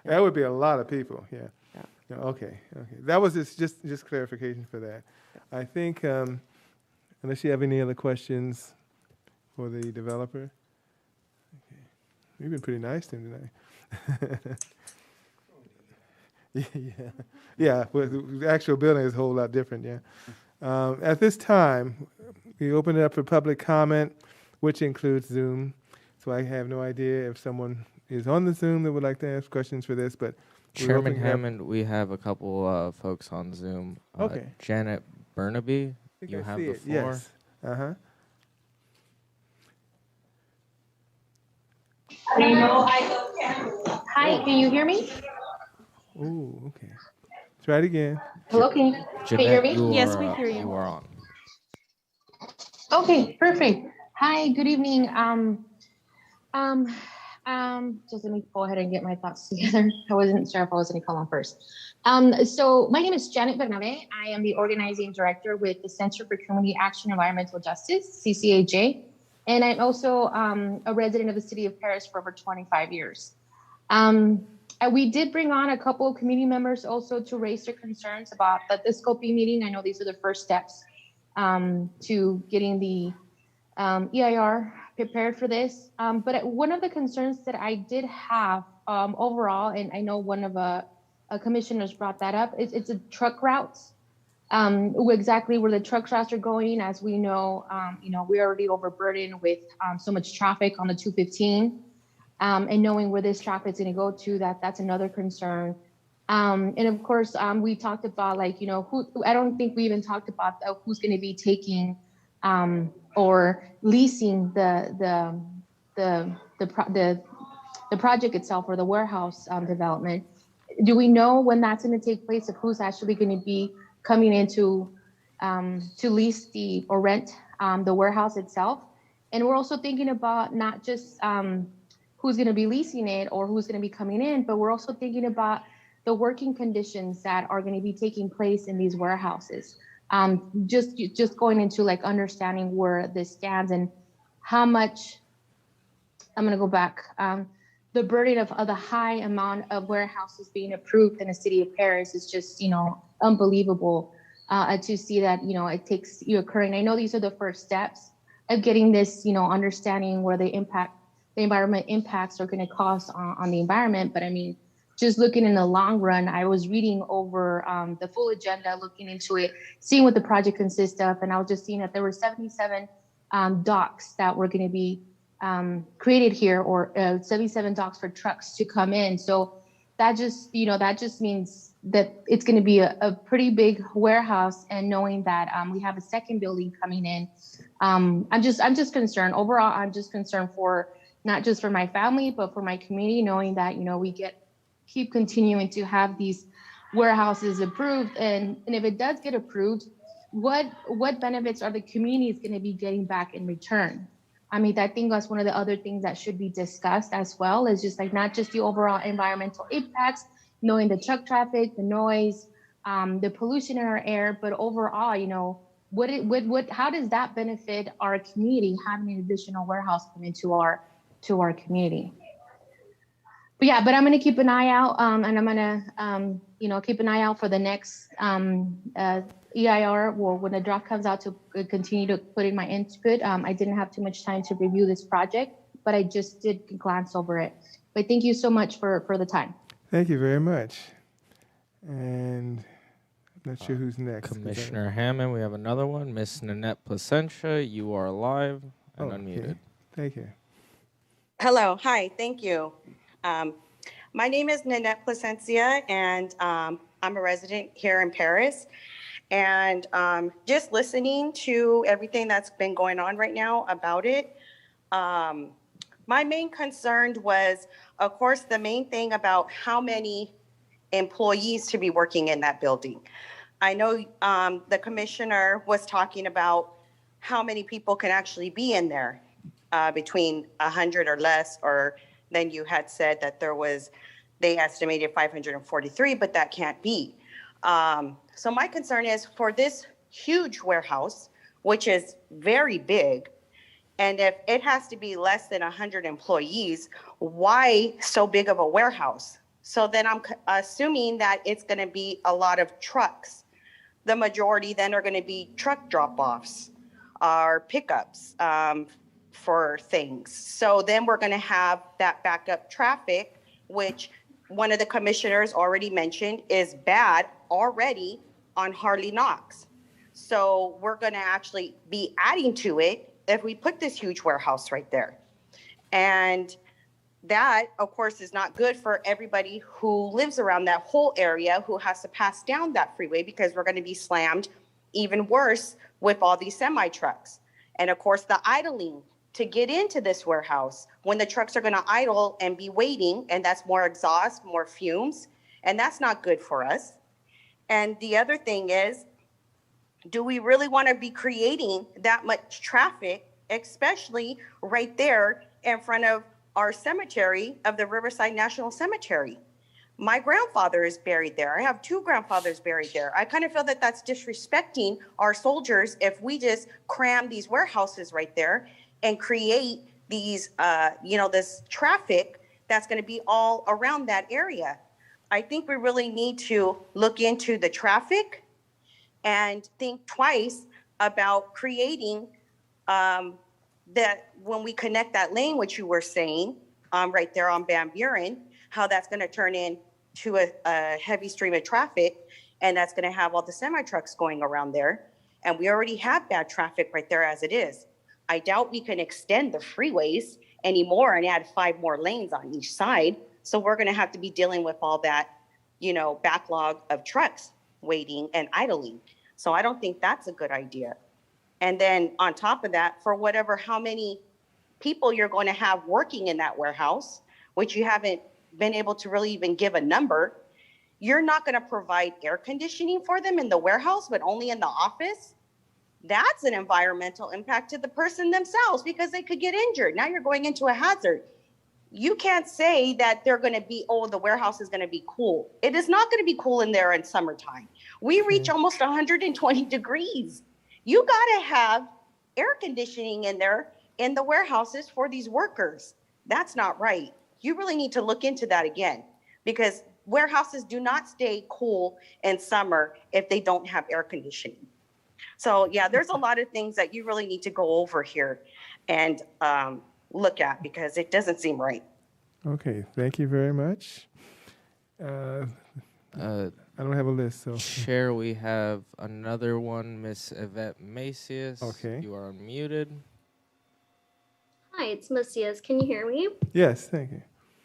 that would be a lot of people, yeah. Yeah. Yeah, okay. That was just clarification for that. I think, unless you have any other questions for the developer. Okay. You've been pretty nice to him tonight. Yeah, well, the actual building is a whole lot different, yeah. At this time, we open it up for public comment, which includes Zoom. So I have no idea if someone is on the Zoom that would like to ask questions for this, but we're Chairman opening up- Hammond, we have a couple folks on Zoom. Okay. Janet Burnaby, I think you I have see the it, floor. yes. Uh-huh. Hi, can you hear me? Ooh, okay. Try it again. Hello, can you hear me? Yes, we hear you. You are on. Okay, perfect. Hi, good evening. Just let me go ahead and get my thoughts together. I wasn't sure if I was going to call on first. So my name is Janet Bernabe. I am the organizing director with the Center for Community Action Environmental Justice, CCAJ. And I'm also a resident of the city of Paris for over 25 years. We did bring on a couple of community members also to raise their concerns about the scoping meeting. I know these are the first steps to getting the EIR prepared for this. But one of the concerns that I did have overall, and I know one of a commissioners brought that up, it's a truck routes. Exactly where the truck routes are going. As we know, we're already overburdened with so much traffic on the 215. And knowing where this traffic is going to go to, that's another concern. And of course, we talked about who. I don't think we even talked about who's going to be taking or leasing the project itself or the warehouse development. Do we know when that's going to take place? Of who's actually going to be coming in to lease or rent the warehouse itself? And we're also thinking about not just who's going to be leasing it or who's going to be coming in, but we're also thinking about the working conditions that are going to be taking place in these warehouses. Just going into understanding where this stands and how much, I'm going to go back, the burden of the high amount of warehouses being approved in the city of Paris is just, unbelievable to see that, it takes occurring. I know these are the first steps of getting this, understanding where the environment impacts are going to cause on the environment. But I mean, just looking in the long run, I was reading over the full agenda, looking into it, seeing what the project consists of. And I was just seeing that there were 77 docks that were going to be created here, or 77 docks for trucks to come in. So that just means that it's going to be a pretty big warehouse. And knowing that we have a second building coming in, I'm just concerned. Overall, I'm just concerned for not just for my family, but for my community, knowing that, we keep continuing to have these warehouses approved. And if it does get approved, what benefits are the communities going to be getting back in return? I mean, I think that's one of the other things that should be discussed as well, is just not just the overall environmental impacts, knowing the truck traffic, the noise, the pollution in our air, but overall, how does that benefit our community, having an additional warehouse come into our community? But I'm going to keep an eye out, and I'm going to, keep an eye out for the next EIR, or when the draft comes out, to continue to put in my input. I didn't have too much time to review this project, but I just did glance over it. But thank you so much for the time. Thank you very much. And I'm not sure who's next. Commissioner Hammond, we have another one. Miss Nanette Placentia, you are live and Okay. unmuted. Thank you. Hello, hi, thank you. My name is Nanette Placencia, and I'm a resident here in Paris. And just listening to everything that's been going on right now about it, my main concern was of course, the main thing about how many employees to be working in that building. I know the commissioner was talking about how many people can actually be in there, between 100 or less, or then you had said that they estimated 543, but that can't be. So my concern is for this huge warehouse, which is very big, and if it has to be less than 100 employees, why so big of a warehouse? So then I'm assuming that it's going to be a lot of trucks. The majority then are going to be truck drop-offs or pickups for things. So then we're going to have that backup traffic, which one of the commissioners already mentioned is bad already on Harley Knox. So we're going to actually be adding to it if we put this huge warehouse right there. And that, of course, is not good for everybody who lives around that whole area who has to pass down that freeway, because we're going to be slammed even worse with all these semi trucks. And of course, the idling to get into this warehouse when the trucks are going to idle and be waiting, and that's more exhaust, more fumes, and that's not good for us. And the other thing is, do we really want to be creating that much traffic, especially right there in front of our cemetery of the Riverside National Cemetery? My grandfather is buried there. I have 2 grandfathers buried there. I kind of feel that that's disrespecting our soldiers if we just cram these warehouses right there and create these, this traffic that's going to be all around that area. I think we really need to look into the traffic and think twice about creating that when we connect that lane, which you were saying, right there on Van Buren, how that's going to turn into a heavy stream of traffic, and that's going to have all the semi trucks going around there. And we already have bad traffic right there as it is. I doubt we can extend the freeways anymore and add 5 more lanes on each side. So we're going to have to be dealing with all that, backlog of trucks waiting and idling. So I don't think that's a good idea. And then on top of that, for how many people you're going to have working in that warehouse, which you haven't been able to really even give a number, you're not going to provide air conditioning for them in the warehouse, but only in the office. That's an environmental impact to the person themselves, because they could get injured. Now you're going into a hazard. You can't say that they're going to be, the warehouse is going to be cool. It is not going to be cool in there in summertime. We reach almost 120 degrees. You got to have air conditioning in there in the warehouses for these workers. That's not right. You really need to look into that again, because warehouses do not stay cool in summer if they don't have air conditioning. So yeah, there's a lot of things that you really need to go over here and look at, because it doesn't seem right. Okay, thank you very much. I don't have a list, so. Chair, we have another one, Miss Yvette Macias. Okay. You are unmuted. Hi, it's Macias. Can you hear me? Yes, thank you.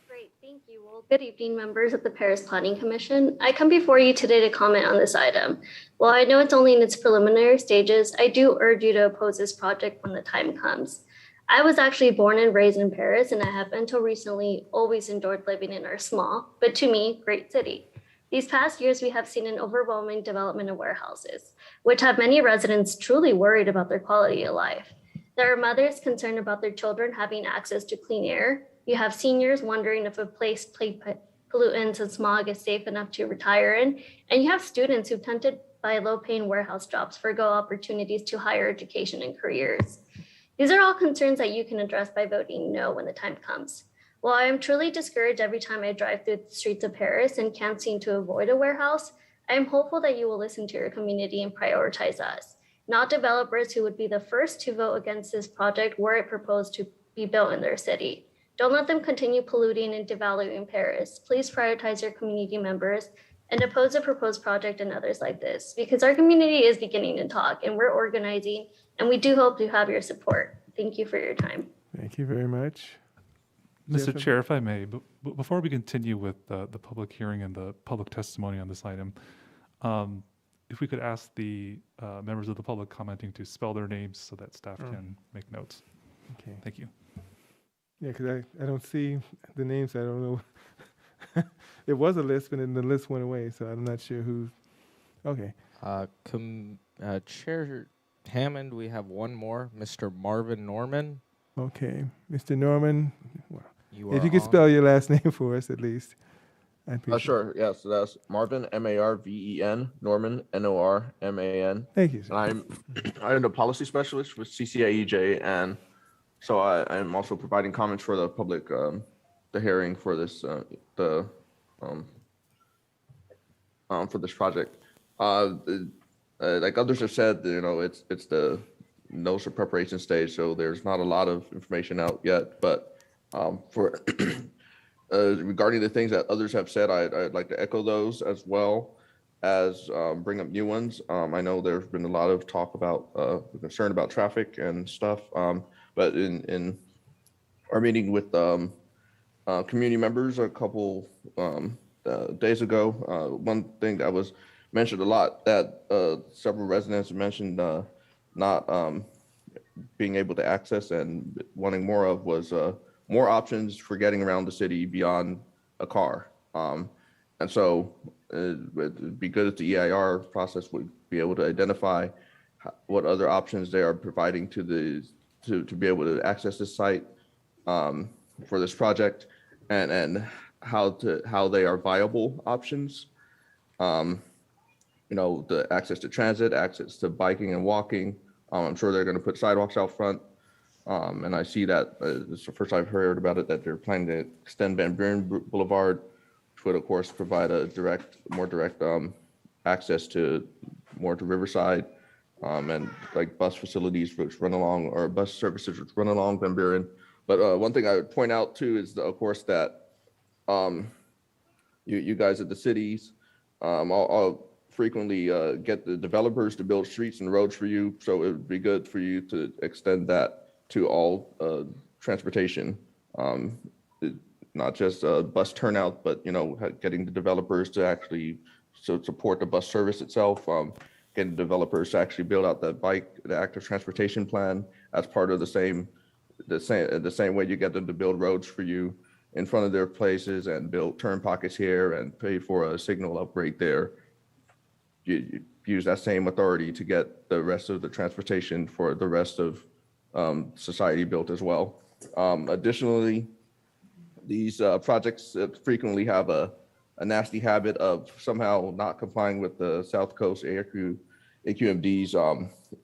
Great, thank you. Well, good evening, members of the Paris Planning Commission. I come before you today to comment on this item. While I know it's only in its preliminary stages, I do urge you to oppose this project when the time comes. I was actually born and raised in Paris, and I have until recently always enjoyed living in our small, but to me, great city. These past years, we have seen an overwhelming development of warehouses, which have many residents truly worried about their quality of life. There are mothers concerned about their children having access to clean air. You have seniors wondering if a place plagued by pollutants and smog is safe enough to retire in. And you have students who, tempted by low-paying warehouse jobs, forgo opportunities to higher education and careers. These are all concerns that you can address by voting no when the time comes. While I am truly discouraged every time I drive through the streets of Paris and can't seem to avoid a warehouse, I am hopeful that you will listen to your community and prioritize us, not developers who would be the first to vote against this project were it proposed to be built in their city. Don't let them continue polluting and devaluing Paris. Please prioritize your community members and oppose the proposed project and others like this, because our community is beginning to talk and we're organizing, and we do hope to have your support. Thank you for your time. Thank you very much. Mr. Chair, if I may, but before we continue with the public hearing and the public testimony on this item, if we could ask the members of the public commenting to spell their names so that staff can make notes. Okay. Thank you. Yeah, because I don't see the names. I don't know. It was a list, but then the list went away, so I'm not sure who. Okay. Chair Hammond, we have one more, Mr. Marvin Norman. Okay. Mr. Norman, if are you could on. spell your last name for us at least. I appreciate it. Sure. Yeah. So that's Marvin, Marven, Norman, Norman. Thank you, sir. And I'm the policy specialist with CCAEJ, and so I'm also providing comments for the public, the hearing for this, for this project. Like others have said, you know, it's the notice of preparation stage, so there's not a lot of information out yet. But for regarding the things that others have said, I'd like to echo those as well as bring up new ones. I know there's been a lot of talk about concern about traffic and stuff, but in our meeting with community members a couple days ago, one thing that was mentioned a lot that several residents mentioned not being able to access and wanting more of was more options for getting around the city beyond a car. And so it'd be good if the EIR process would be able to identify what other options they are providing to be able to access this site for this project, and how they are viable options. You know, the access to transit, access to biking and walking. I'm sure they're going to put sidewalks out front. And I see that it's the first I've heard about it, that they're planning to extend Van Buren Boulevard, which would of course provide a more direct access to Riverside, and like bus facilities which run along, or bus services which run along Van Buren. But one thing I would point out too is, of course, that you guys at the cities, I'll frequently get the developers to build streets and roads for you. So it would be good for you to extend that to all transportation, not just bus turnout, but, you know, getting the developers to actually support the bus service itself, getting developers to actually build out the active transportation plan as part of the same way you get them to build roads for you in front of their places and build turn pockets here and pay for a signal upgrade there. You use that same authority to get the rest of the transportation for the rest of society built as well. Additionally, these projects frequently have a nasty habit of somehow not complying with the South Coast AQMD's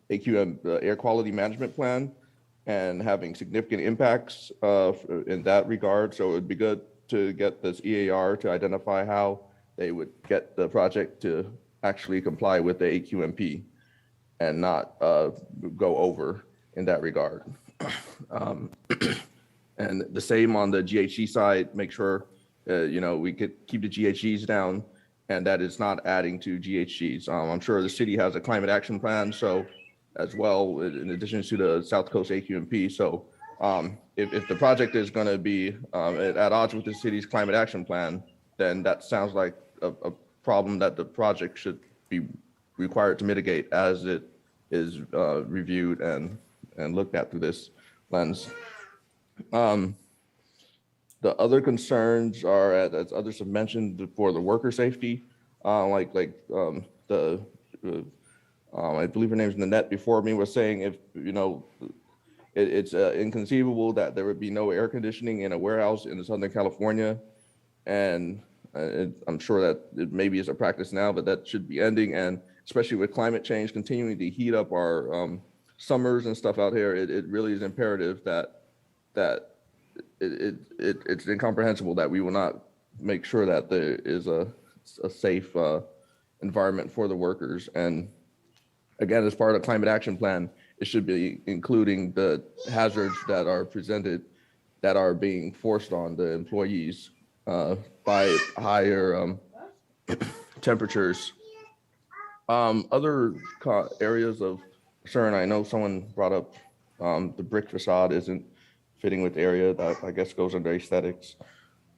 air quality management plan, and having significant impacts in that regard. So it would be good to get this EAR to identify how they would get the project to actually comply with the AQMP and not go over in that regard. And the same on the GHG side, make sure you know, we could keep the GHGs down and that it's not adding to GHGs. I'm sure the city has a climate action plan, so as well, in addition to the South Coast AQMP. So if the project is going to be at odds with the city's climate action plan, then that sounds like a problem that the project should be required to mitigate as it is reviewed and looked at through this lens. The other concerns are, as others have mentioned, for the worker safety, I believe her name's Nanette before me was saying, if, you know, it's inconceivable that there would be no air conditioning in a warehouse in Southern California. And I'm sure that it maybe is a practice now, but that should be ending. And especially with climate change continuing to heat up our summers and stuff out here, it really is imperative that it's incomprehensible that we will not make sure that there is a safe environment for the workers. And again, as part of the climate action plan, it should be including the hazards that are presented, that are being forced on the employees by higher temperatures. Other areas of concern, I know someone brought up the brick facade isn't fitting with the area. That I guess goes under aesthetics.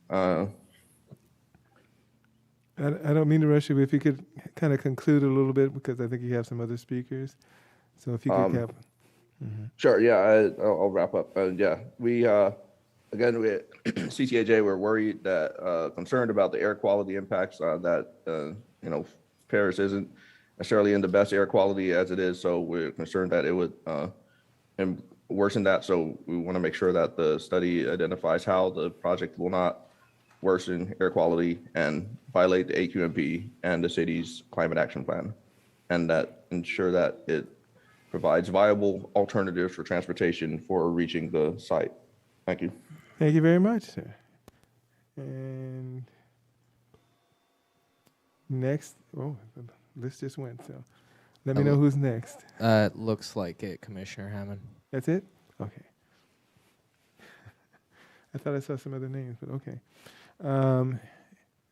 I don't mean to rush you, but if you could kind of conclude a little bit, because I think you have some other speakers. So if you could have. Sure, yeah, I'll wrap up. Yeah, we again, we, CCAJ, we're worried that, concerned about the air quality impacts, that, you know, Paris isn't necessarily in the best air quality as it is, so we're concerned that it would worsen that. So we want to make sure that the study identifies how the project will not worsen air quality and violate the AQMP and the city's climate action plan, and that ensure that it provides viable alternatives for transportation for reaching the site. Thank you. Thank you very much, sir. And next, oh, the list just went, so let me know who's next. Looks like it, Commissioner Hammond. That's it? Okay. I thought I saw some other names, but okay.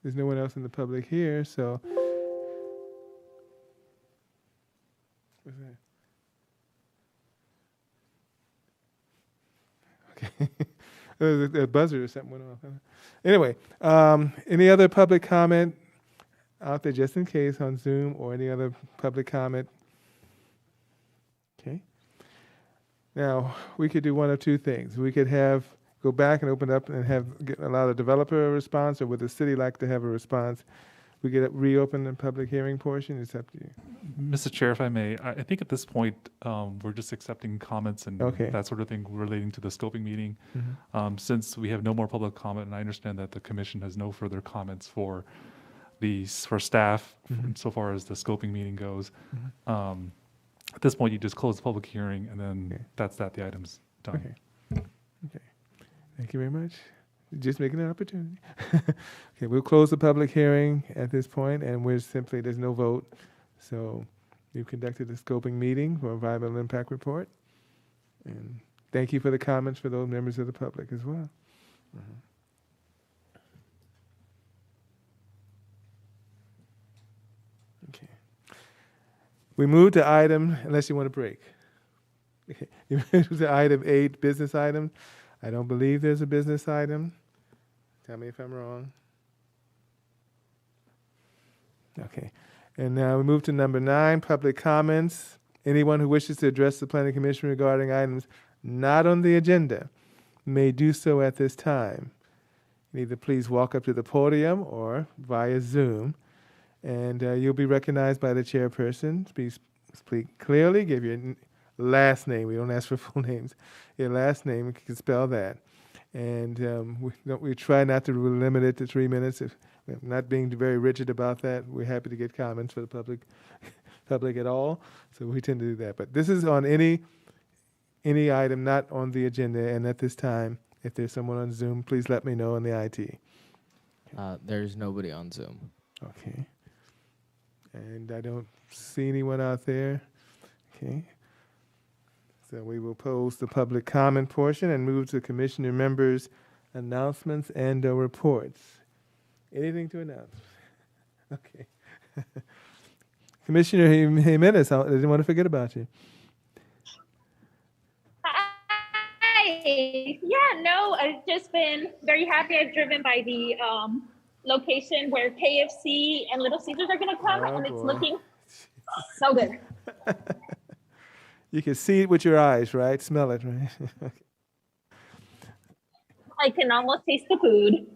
There's no one else in the public here, so. What's that? Okay. A buzzer or something went off. Anyway, any other public comment out there just in case on Zoom or any other public comment? Okay. Now, we could do one of two things. We could go back and open up and allow the developer a response, or would the city like to have a response? We could reopen the public hearing portion. It's up to you. Mr. Chair, if I may, I think at this point, we're just accepting comments and that sort of thing relating to the scoping meeting. Mm-hmm. Since we have no more public comment, and I understand that the commission has no further comments for staff, Mm-hmm. so far as the scoping meeting goes. Mm-hmm. At this point, you just close the public hearing, and then that's that. The item's done. Okay. Thank you very much. Just making an opportunity. Okay, we'll close the public hearing at this point, and there's no vote. So we've conducted a scoping meeting for a environmental impact report. And thank you for the comments for those members of the public as well. Mm-hmm. Okay. We move to unless you want to break. Okay. You move to item 8, business item. I don't believe there's a business item. Tell me if I'm wrong. Okay. And now we move to number 9, public comments. Anyone who wishes to address the Planning Commission regarding items not on the agenda may do so at this time. Either please walk up to the podium or via Zoom, and you'll be recognized by the chairperson. Please speak clearly, give your last name. We don't ask for full names. Your last name, you can spell that. And we try not to limit it to 3 minutes. If we're not being very rigid about that, we're happy to get comments for the public at all. So we tend to do that. But this is on any item not on the agenda. And at this time, if there's someone on Zoom, please let me know on the IT. There's nobody on Zoom. Okay. And I don't see anyone out there. Okay. So we will pose the public comment portion and move to commissioner members' announcements and reports. Anything to announce? Okay. Commissioner Jimenez, I didn't want to forget about you. Hi. Yeah, no, I've just been very happy. I've driven by the location where KFC and Little Caesars are going to come, and it's looking so good. You can see it with your eyes, right? Smell it, right? I can almost taste the food.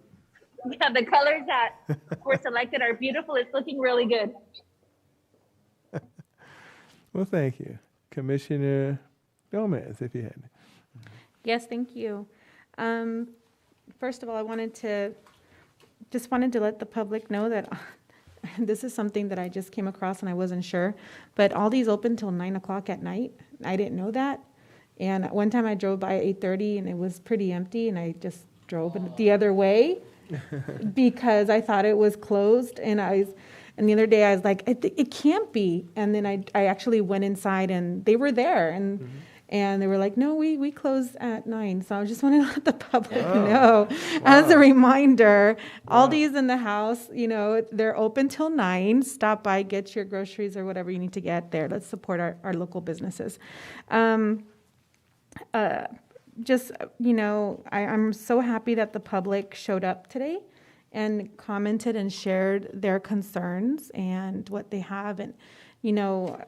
Yeah, the colors that were selected are beautiful. It's looking really good. Well, thank you. Commissioner Gomez, if you had. Yes, thank you. First of all, I wanted to let the public know that this is something that I just came across and I wasn't sure, but Aldi's open till 9 o'clock at night. I didn't know that. And one time I drove by at 8:30 and it was pretty empty, and I just drove the other way because I thought it was closed. And the other day I was like, it can't be. And then I actually went inside and they were there, and and they were like, no, we close at 9. So I just want to let the public know as a reminder. Aldi's in the house, they're open till 9. Stop by, get your groceries or whatever you need to get there. Let's support our local businesses. I'm so happy that the public showed up today and commented and shared their concerns and what they have. And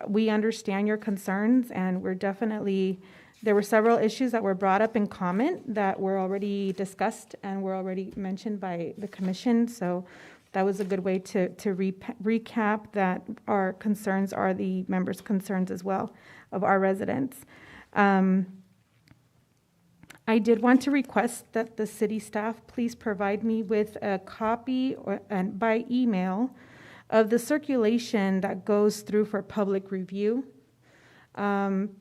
we understand your concerns, and we're definitely There were several issues that were brought up in comment that were already discussed and were already mentioned by the commission. So that was a good way to recap that our concerns are the members' concerns as well of our residents. I did want to request that the city staff please provide me with a copy and by email of the circulation that goes through for public review. I've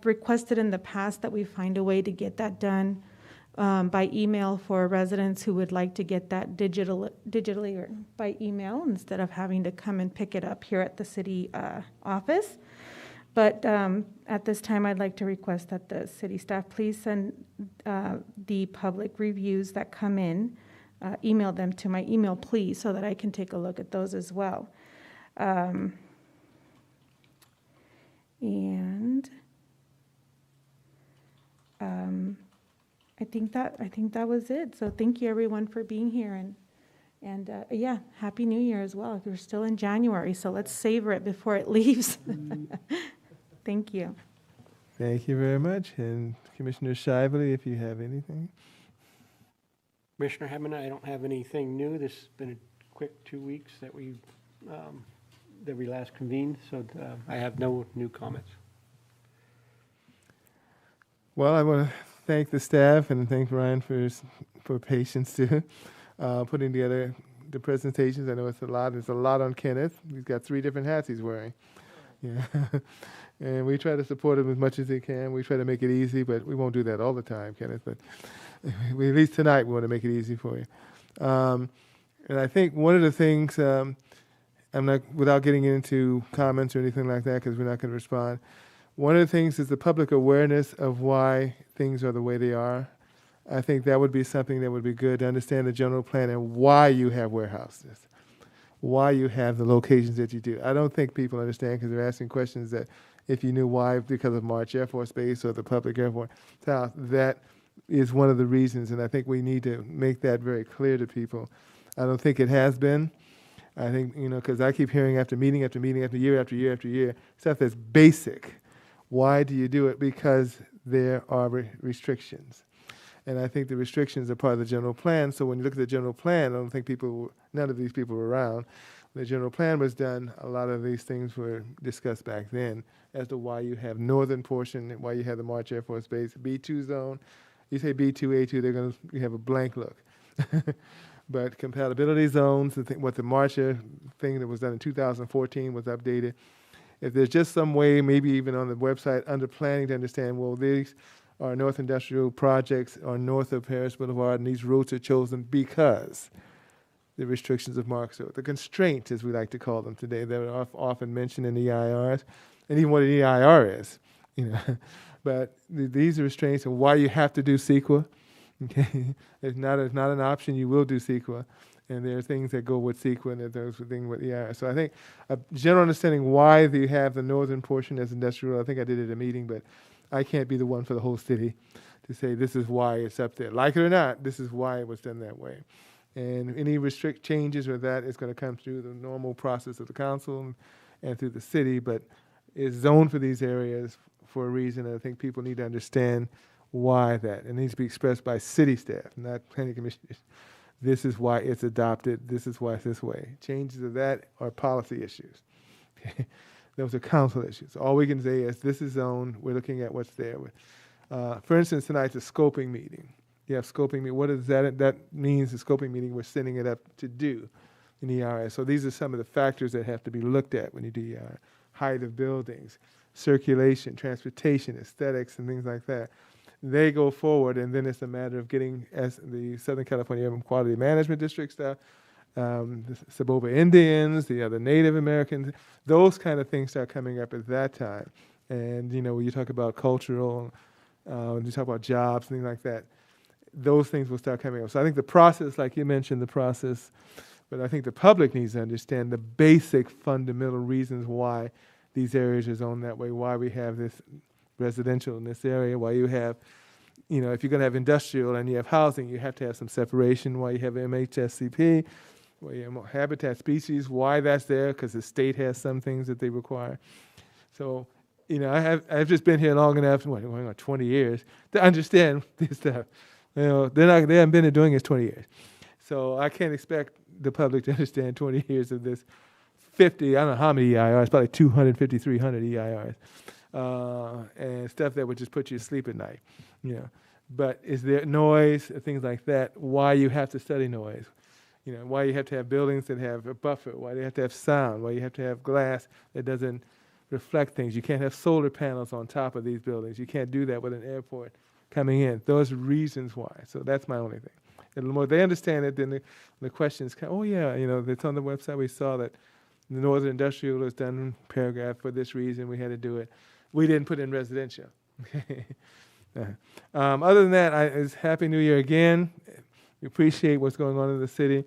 requested in the past that we find a way to get that done by email for residents who would like to get that digitally or by email instead of having to come and pick it up here at the city office. But at this time, I'd like to request that the city staff please send the public reviews that come in, email them to my email, please, so that I can take a look at those as well. And I think that was it. So thank you everyone for being here, and yeah, Happy New Year as well. We're still in January, so let's savor it before it leaves. Thank you. Thank you very much. And Commissioner Shively, if you have anything. Commissioner Hammond, I don't have anything new. This has been a quick 2 weeks that we last convened, so I have no new comments. Well, I want to thank the staff and thank Ryan for patience too, putting together the presentations. I know it's a lot. There's a lot on Kenneth. He's got 3 different hats he's wearing. Yeah. And we try to support him as much as we can. We try to make it easy, but we won't do that all the time, Kenneth. But at least tonight we want to make it easy for you. And I think one of the things, I'm not, without getting into comments or anything like that, because we're not going to respond, one of the things is the public awareness of why things are the way they are. I think that would be something that would be good to understand the general plan and why you have warehouses, why you have the locations that you do. I don't think people understand because they're asking questions that if you knew why, because of March Air Force Base or the public airport south, that is one of the reasons, and I think we need to make that very clear to people. I don't think it has been. I think, because I keep hearing after meeting after meeting after year after year after year, stuff that's basic. Why do you do it? Because there are restrictions. And I think the restrictions are part of the general plan. So when you look at the general plan, I don't think none of these people were around. The general plan was done. A lot of these things were discussed back then as to why you have northern portion, why you have the March Air Force Base, B2 zone. You say B2, A2, you have a blank look. But compatibility zones, what the March Air thing that was done in 2014 was updated. If there's just some way, maybe even on the website under planning to understand, well, these are North Industrial projects are north of Paris Boulevard, and these routes are chosen because the restrictions of Marxville, the constraints, as we like to call them today, that are often mentioned in EIRs, and even what an EIR is, But these are restraints and why you have to do CEQA. Okay, it's not an option. You will do CEQA, and there are things that go with CEQA, and there's things with EIR. So I think a general understanding why you have the northern portion as industrial. I think I did it at a meeting, but I can't be the one for the whole city to say this is why it's up there. Like it or not, this is why it was done that way. And any restrict changes or that is going to come through the normal process of the council and through the city, but it's zoned for these areas for a reason. And I think people need to understand why that. It needs to be expressed by city staff, not planning commissioners. This is why it's adopted. This is why it's this way. Changes of that are policy issues. Those are council issues. All we can say is this is zoned. We're looking at what's there. For instance, tonight's a scoping meeting. You have scoping meeting. What does that? That means the scoping meeting we're sending it up to do in EIR. So these are some of the factors that have to be looked at when you do EIR. Height of buildings, circulation, transportation, aesthetics, and things like that. They go forward, and then it's a matter of getting as the Southern California Urban Quality Management District stuff, the Saboba Indians, the other Native Americans, those kind of things start coming up at that time. And, when you talk about cultural, when you talk about jobs, things like that, those things will start coming up. So I think the process, like you mentioned, the process, but I think the public needs to understand the basic fundamental reasons why these areas are zoned that way, why we have this residential in this area, why you have, if you're going to have industrial and you have housing, you have to have some separation, why you have MHSCP, why you have habitat species, why that's there, because the state has some things that they require. So I've just been here long enough, going on 20 years, to understand this stuff. They haven't been doing this 20 years. So I can't expect the public to understand 20 years of this 50, I don't know how many EIRs, probably 250, 300 EIRs, and stuff that would just put you to sleep at night, But is there noise, things like that, why you have to study noise, why you have to have buildings that have a buffer, why they have to have sound, why you have to have glass that doesn't reflect things. You can't have solar panels on top of these buildings. You can't do that with an airport coming in. Those are reasons why. So that's my only thing. And the more they understand it, then the questions come, it's on the website. We saw that the Northern Industrial was done paragraph for this reason. We had to do it. We didn't put in residential. Other than that, it's Happy New Year again. We appreciate what's going on in the city.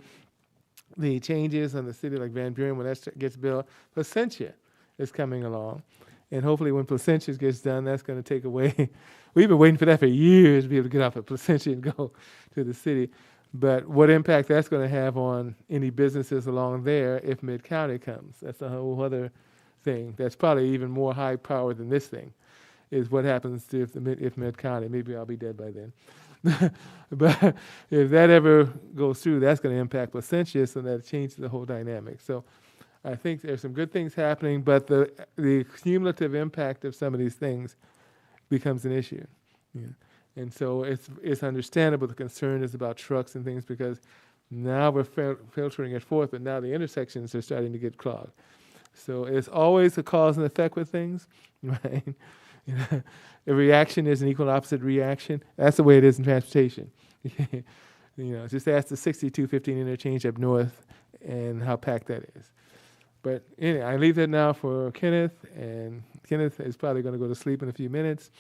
The changes in the city like Van Buren, when that gets built, Placentia is coming along. And hopefully when Placentia gets done, that's going to take away. We've been waiting for that for years to be able to get off of Placentia and go to the city. But what impact that's going to have on any businesses along there if Mid-County comes, that's a whole other thing. That's probably even more high power than this thing, is what happens to if Mid-County. Maybe I'll be dead by then. But if that ever goes through, that's going to impact Placentia, so that changes the whole dynamic. So I think there's some good things happening, but the cumulative impact of some of these things becomes an issue. And so it's understandable the concern is about trucks and things, because now we're filtering it forth, but now the intersections are starting to get clogged. So it's always a cause and effect with things, right? A reaction is an equal and opposite reaction. That's the way it is in transportation. Just ask the 6215 interchange up north and how packed that is. But anyway, I leave that now for Kenneth, and Kenneth is probably going to go to sleep in a few minutes.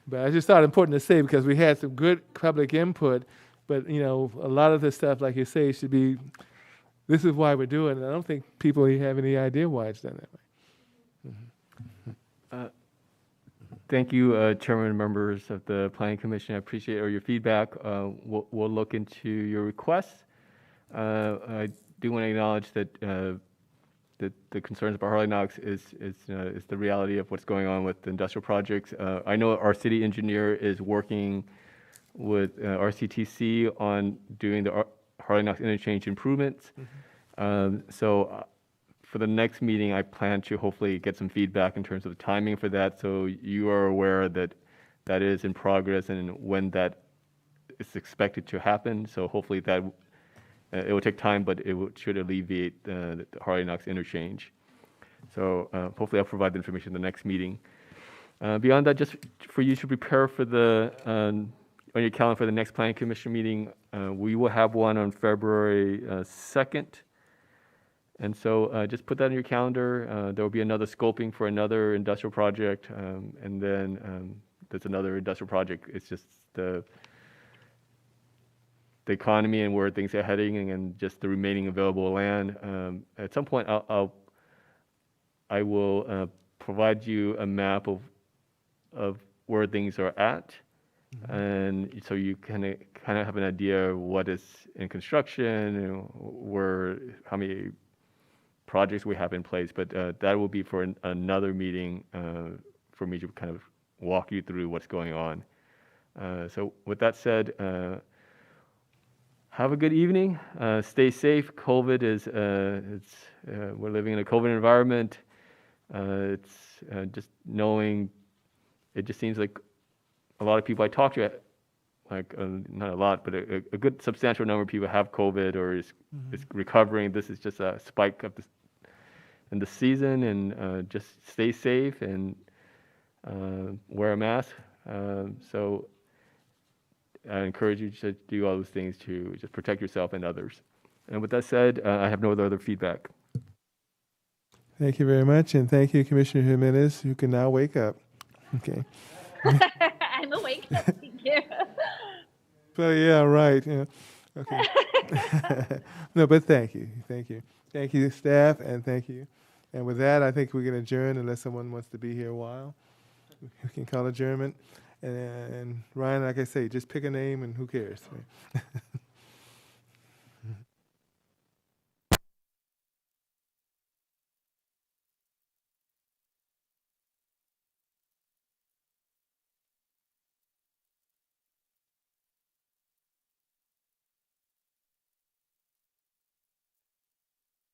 But I just thought it important to say, because we had some good public input, but a lot of the stuff, like you say, should be, this is why we're doing it. I don't think people have any idea why it's done that way. Mm-hmm. Thank you, Chairman and members of the Planning Commission. I appreciate all your feedback. We'll look into your requests. I do want to acknowledge that the concerns about Harley Knox is the reality of what's going on with the industrial projects. I know our city engineer is working with RCTC on doing the Harley Knox interchange improvements. Mm-hmm. So for the next meeting, I plan to hopefully get some feedback in terms of the timing for that, so you are aware that that is in progress and when that is expected to happen. So hopefully that it will take time, but it should alleviate the Harley Knox interchange. So hopefully I'll provide the information in the next meeting. Beyond that, just for you to prepare for on your calendar for the next Planning Commission meeting, we will have one on February 2nd. And so just put that in your calendar. There will be another scoping for another industrial project, and then there's another industrial project. It's just the economy and where things are heading, and just the remaining available land. At some point, I will provide you a map of where things are at, mm-hmm. and so you kind of have an idea of what is in construction, how many projects we have in place. But that will be for another meeting for me to kind of walk you through what's going on. So with that said, have a good evening. Stay safe. COVID is, we're living in a COVID environment. It's just knowing, it just seems like a lot of people I talk to, not a lot, but a good substantial number of people have COVID or is recovering. This is just a spike of in the season, and just stay safe and wear a mask. So I encourage you to do all those things to just protect yourself and others. And with that said, I have no other feedback. Thank you very much, and thank you, Commissioner Jimenez. You can now wake up. Okay. I'm awake. Thank you. So yeah, right. Yeah. Okay. No, but thank you, thank you, staff, and thank you. And with that, I think we can adjourn unless someone wants to be here a while. We can call adjournment. And Ryan, like I say, just pick a name and who cares. Right?